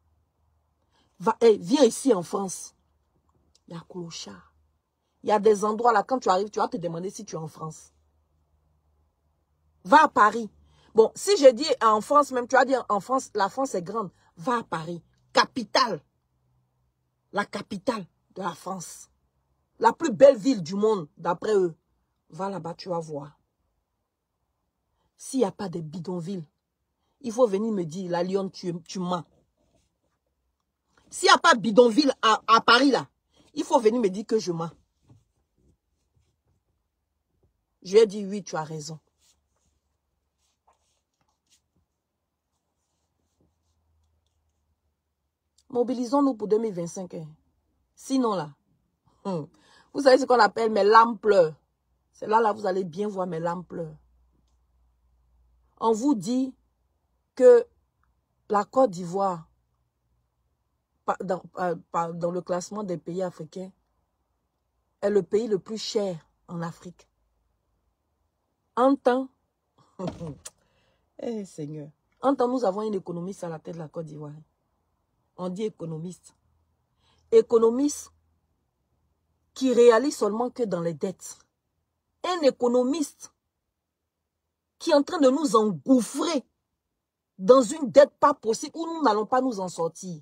Viens ici en France. Il y a clochards. Il y a des endroits là, quand tu arrives, tu vas te demander si tu es en France. Va à Paris. Bon, si je dis en France même, tu vas dire en France, la France est grande. Va à Paris. Capitale. La capitale de la France. La plus belle ville du monde, d'après eux. Va là-bas, tu vas voir. S'il n'y a pas de bidonvilles, il faut venir me dire, la Lyon, tu mens. S'il n'y a pas de bidonville à Paris, là, il faut venir me dire que je mens. Je lui ai dit, oui, tu as raison. Mobilisons-nous pour 2025. Hein. Sinon, là, vous savez ce qu'on appelle mes larmes pleurent. C'est là, vous allez bien voir mes larmes pleurent. On vous dit que la Côte d'Ivoire, dans le classement des pays africains, est le pays le plus cher en Afrique. En temps, Seigneur, en temps, nous avons une économiste à la tête de la Côte d'Ivoire. On dit économiste. Économiste qui réalise seulement que dans les dettes. Un économiste qui est en train de nous engouffrer dans une dette pas possible où nous n'allons pas nous en sortir.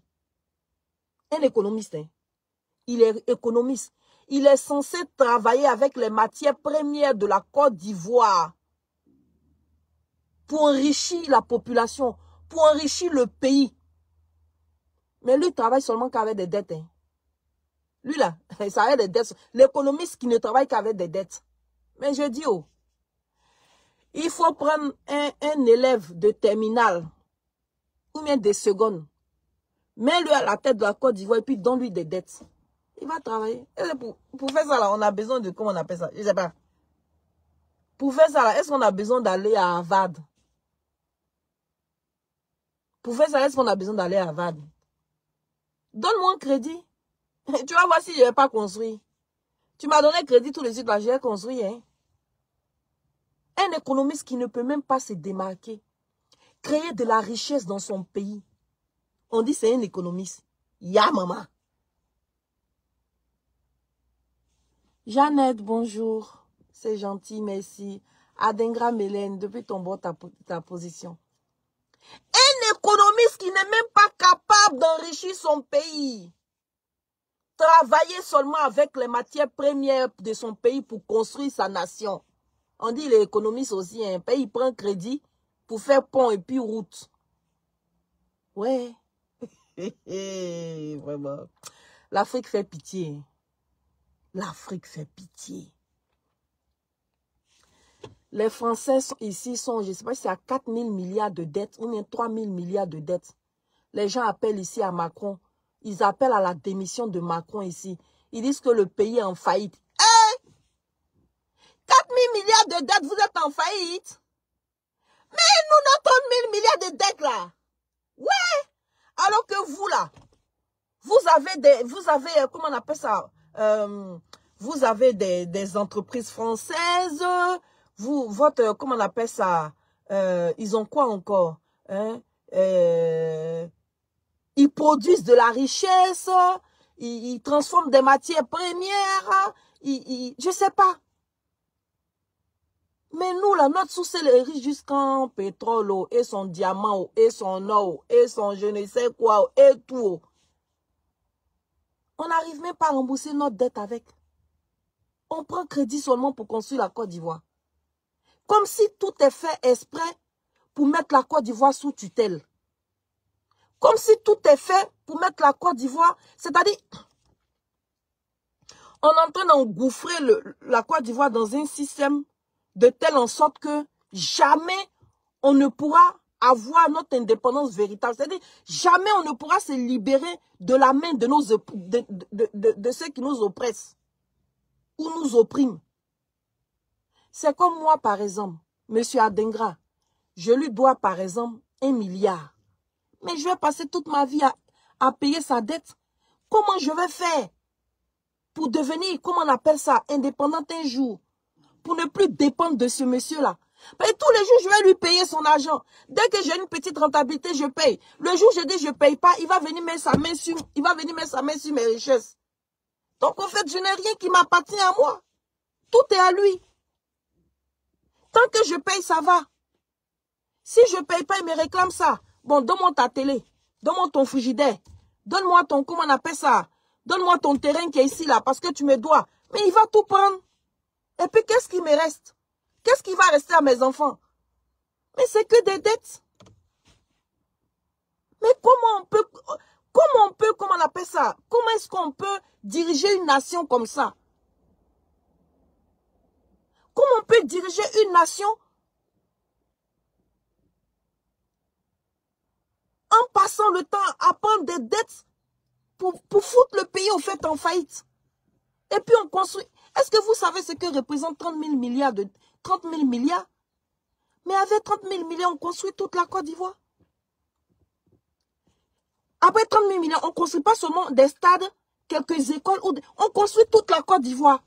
Un économiste, hein, il est économiste. Il est censé travailler avec les matières premières de la Côte d'Ivoire pour enrichir la population, pour enrichir le pays. Mais lui, il travaille seulement qu'avec des dettes. Hein. Lui, là, ça a des dettes. L'économiste qui ne travaille qu'avec des dettes. Mais je dis, oh, il faut prendre un élève de terminale ou bien des secondes. Mets-le à la tête de la Côte d'Ivoire et puis donne-lui des dettes. Il va travailler. Et pour faire ça, là, on a besoin de, comment on appelle ça? Je ne sais pas. Pour faire ça, là, est-ce qu'on a besoin d'aller à Harvard? Pour faire ça, est-ce qu'on a besoin d'aller à Harvard? Donne-moi un crédit. Tu vas voir si je n'ai pas construit. Tu m'as donné crédit tout de suite, là, j'ai construit. Hein? Un économiste qui ne peut même pas se démarquer, créer de la richesse dans son pays. On dit c'est un économiste. Ya maman. Jeannette, bonjour. C'est gentil, merci. Adengra Mélène, depuis ton bord, ta position. Un économiste qui n'est même pas capable d'enrichir son pays. Travailler seulement avec les matières premières de son pays pour construire sa nation. On dit les économistes aussi, un pays prend crédit pour faire pont et puis route. Ouais. Vraiment. L'Afrique fait pitié. L'Afrique fait pitié. Les Français ici sont, je ne sais pas si c'est à 4 000 milliards de dettes ou bien 3 000 milliards de dettes. Les gens appellent ici à Macron. Ils appellent à la démission de Macron ici. Ils disent que le pays est en faillite. 4 000 milliards de dettes, vous êtes en faillite. Mais nous, notre 1 000 milliards de dettes là. Ouais. Alors que vous là, vous avez, comment on appelle ça? Vous avez des entreprises françaises. Comment on appelle ça? Ils ont quoi encore? Hein? Ils produisent de la richesse. Ils transforment des matières premières. Je sais pas. Mais nous, là, notre sous-sol est riche jusqu'en pétrole, et son diamant, et son or, et son je ne sais quoi, et tout. On n'arrive même pas à rembourser notre dette avec. On prend crédit seulement pour construire la Côte d'Ivoire. Comme si tout est fait exprès pour mettre la Côte d'Ivoire sous tutelle. Comme si tout est fait pour mettre la Côte d'Ivoire, c'est-à-dire, on est en train d'engouffrer la Côte d'Ivoire dans un système de telle en sorte que jamais on ne pourra avoir notre indépendance véritable. C'est-à-dire, jamais on ne pourra se libérer de la main de, de ceux qui nous oppressent ou nous oppriment. C'est comme moi, par exemple, M. Adengra. Je lui dois, par exemple, 1 milliard. Mais je vais passer toute ma vie à payer sa dette. Comment je vais faire pour devenir, comment on appelle ça, indépendante un jour? Pour ne plus dépendre de ce monsieur-là. Mais tous les jours, je vais lui payer son argent. Dès que j'ai une petite rentabilité, je paye. Le jour où je dis je ne paye pas, il va venir mettre sa main sur mes richesses. Donc en fait, je n'ai rien qui m'appartient à moi. Tout est à lui. Tant que je paye, ça va. Si je ne paye pas, il me réclame ça. Bon, donne-moi ta télé. Donne-moi ton frigidaire. Donne-moi ton, comment on appelle ça? Donne-moi ton terrain qui est ici, là, parce que tu me dois. Mais il va tout prendre. Et puis, qu'est-ce qui me reste? Qu'est-ce qui va rester à mes enfants? Mais c'est que des dettes. Mais comment on appelle ça? Comment est-ce qu'on peut diriger une nation comme ça? Comment on peut diriger une nation en passant le temps à prendre des dettes pour foutre le pays au fait en faillite? Et puis on construit. Est-ce que vous savez ce que représente 30 000 milliards? Mais avec 30 000 milliards, on construit toute la Côte d'Ivoire. Après 30 000 milliards, on ne construit pas seulement des stades, quelques écoles, on construit toute la Côte d'Ivoire.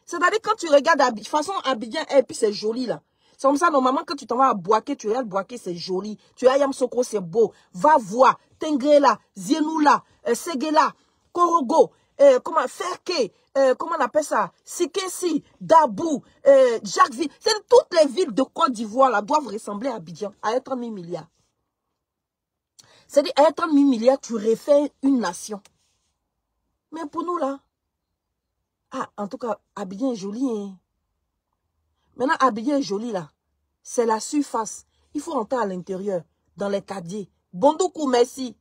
C'est-à-dire quand tu regardes de toute façon Abidjan, et puis c'est joli là. C'est comme ça, normalement, quand tu t'en vas à Boaké, tu regardes Boaké, c'est joli. Tu regardes Yamsoko, c'est beau. Va voir Tengrela, Zienoula, Seguela, Korogo, Ferke, comment on appelle ça? Sikessi, Dabou, Jacquesville. C'est toutes les villes de Côte d'Ivoire là doivent ressembler à Abidjan, à 30 000 milliards. C'est-à-dire, à 30 000 milliards, tu refais une nation. Mais pour nous là, en tout cas, Abidjan est joli, hein. Maintenant, Abidjan est joli là. C'est la surface. Il faut rentrer à l'intérieur, dans les quartiers. Bondoukou, merci.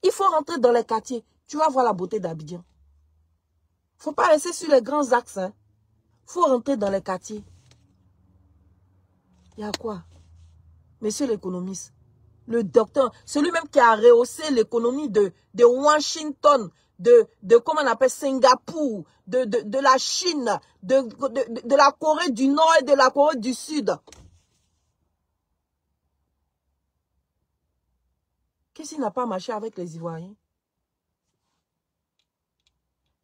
Il faut rentrer dans les quartiers. Tu vas voir la beauté d'Abidjan. Il ne faut pas rester sur les grands axes. Il faut rentrer dans les quartiers. Il y a quoi? Monsieur l'économiste, le docteur, celui même qui a rehaussé l'économie de Washington, de comment on appelle Singapour, de la Chine, de la Corée du Nord et de la Corée du Sud. Qu'est-ce qui n'a pas marché avec les Ivoiriens?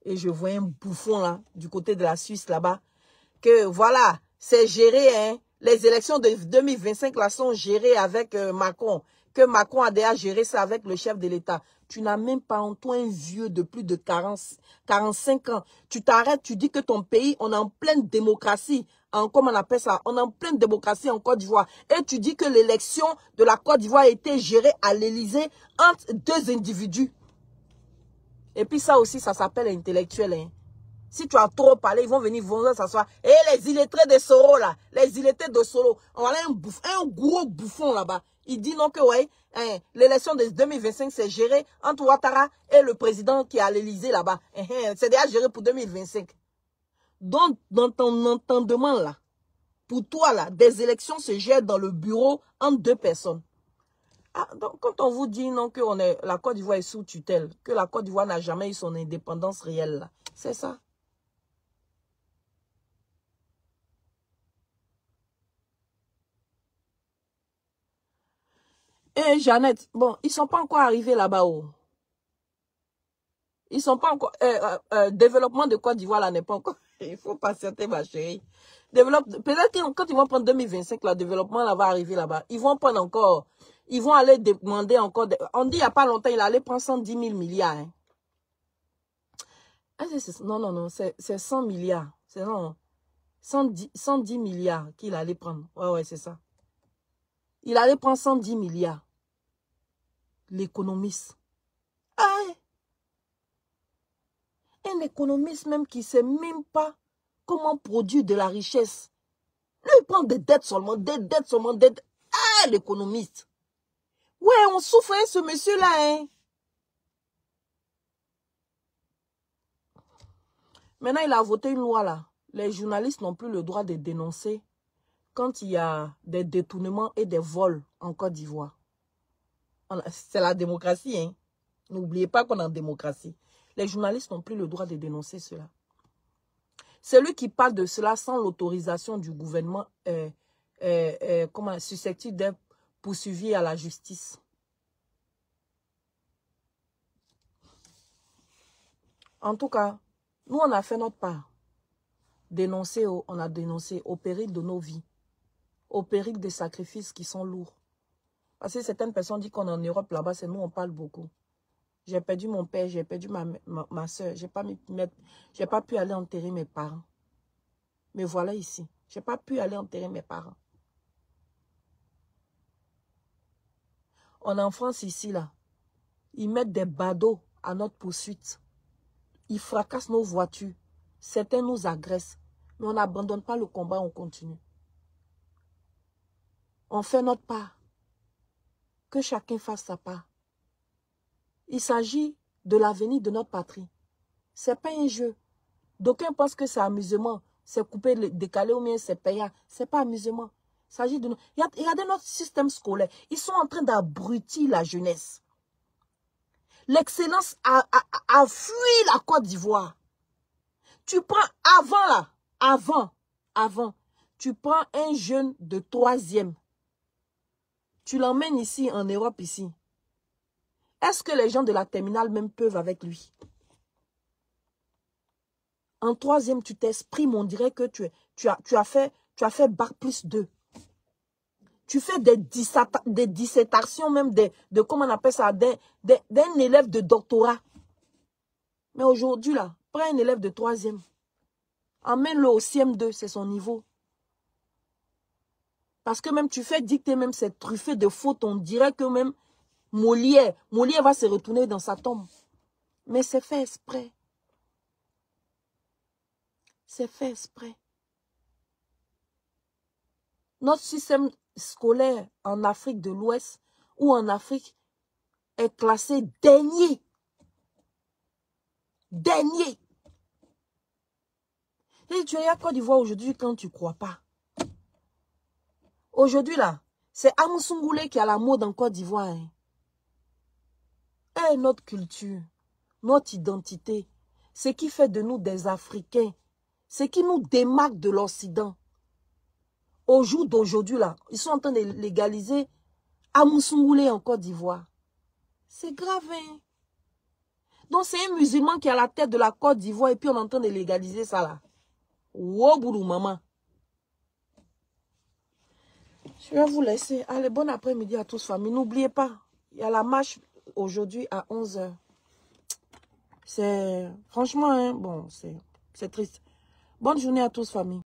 Et je vois un bouffon là, du côté de la Suisse là-bas, que voilà, c'est géré, hein. Les élections de 2025 là sont gérées avec Macron. Que Macron a déjà géré ça avec le chef de l'État. Tu n'as même pas en toi un vieux de plus de 45 ans. Tu t'arrêtes, tu dis que ton pays, on est en pleine démocratie. Comment on appelle ça? On est en pleine démocratie en Côte d'Ivoire. Et tu dis que l'élection de la Côte d'Ivoire a été gérée à l'Élysée entre deux individus. Et puis ça aussi, ça s'appelle intellectuel, hein. Si tu as trop parlé, ils vont venir s'asseoir. Et les illettrés de Soro, là, les illettrés de Soro, on a un gros bouffon là-bas. Il dit non que, ouais, hein, l'élection de 2025, c'est géré entre Ouattara et le président qui est à l'Élysée là-bas. C'est déjà géré pour 2025. Donc, dans ton entendement là, pour toi là, des élections se gèrent dans le bureau entre deux personnes. Ah, donc, quand on vous dit non, que la Côte d'Ivoire est sous tutelle, que la Côte d'Ivoire n'a jamais eu son indépendance réelle, c'est ça. Et Jeannette, bon, ils ne sont pas encore arrivés là-bas. Oh. Ils ne sont pas encore... développement de Côte d'Ivoire, là, n'est pas encore... Il faut patienter, ma chérie. Peut-être que quand ils vont prendre 2025, le développement là, va arriver là-bas. Ils vont prendre encore... Ils vont aller demander encore... On dit il n'y a pas longtemps, il allait prendre 110 000 milliards. Hein. Non, non, non, c'est 100 milliards. C'est non, 110 milliards qu'il allait prendre. Ouais, ouais, c'est ça. Il allait prendre 110 milliards. L'économiste. Ah, un économiste même qui ne sait même pas comment produire de la richesse. Lui, il prend des dettes seulement, des dettes seulement, des dettes. Ah, l'économiste. Ouais, on souffre, hein, ce monsieur-là. Hein. Maintenant, il a voté une loi, là. Les journalistes n'ont plus le droit de dénoncer quand il y a des détournements et des vols en Côte d'Ivoire. C'est la démocratie, hein. N'oubliez pas qu'on est en démocratie. Les journalistes n'ont plus le droit de dénoncer cela. Celui qui parle de cela sans l'autorisation du gouvernement susceptible d'être poursuivi à la justice. En tout cas, nous, on a fait notre part. Dénoncer, on a dénoncé au péril de nos vies, au péril des sacrifices qui sont lourds. Parce que certaines personnes disent qu'on est en Europe, là-bas, c'est nous, on parle beaucoup. J'ai perdu mon père, j'ai perdu ma soeur. J'ai pas pu aller enterrer mes parents. Mais voilà ici. J'ai pas pu aller enterrer mes parents. On est en France ici, là. Ils mettent des badauds à notre poursuite. Ils fracassent nos voitures. Certains nous agressent. Mais on n'abandonne pas le combat, on continue. On fait notre part. Que chacun fasse sa part. Il s'agit de l'avenir de notre patrie. Ce n'est pas un jeu. D'aucuns pensent que c'est amusement. C'est coupé, décalé ou bien c'est payant. Ce n'est pas amusement. Il s'agit de... Regardez notre système scolaire. Ils sont en train d'abrutir la jeunesse. L'excellence a fui la Côte d'Ivoire. Tu prends avant là, avant, tu prends un jeune de 3e. Tu l'emmènes ici, en Europe, ici. Est-ce que les gens de la terminale même peuvent avec lui? En 3e, tu t'exprimes, on dirait que tu as fait bac plus 2. Tu fais des dissertations même de comment on appelle ça, d'un élève de doctorat. Mais aujourd'hui, là, prends un élève de 3e. Emmène-le au CM2, c'est son niveau. Parce que même tu fais dicter même cette truffée de fautes, on dirait que même Molière va se retourner dans sa tombe. Mais c'est fait exprès. C'est fait exprès. Notre système scolaire en Afrique de l'Ouest ou en Afrique est classé dernier. Dernier. Et tu es à Côte d'Ivoire aujourd'hui quand tu ne crois pas. Aujourd'hui là, c'est Amoussoungoulé qui a la mode en Côte d'Ivoire. Hein. Et notre culture, notre identité, ce qui fait de nous des Africains, ce qui nous démarque de l'Occident. Au jour d'aujourd'hui, là, ils sont en train de légaliser Amoussoungoulé en Côte d'Ivoire. C'est grave, hein? Donc, c'est un musulman qui est à la tête de la Côte d'Ivoire et puis on est en train de légaliser ça, là. Wow, boulou, maman. Je vais vous laisser. Allez, bon après-midi à tous, famille. N'oubliez pas, il y a la marche aujourd'hui à 11 h. C'est, franchement, hein, bon, c'est triste. Bonne journée à tous, famille.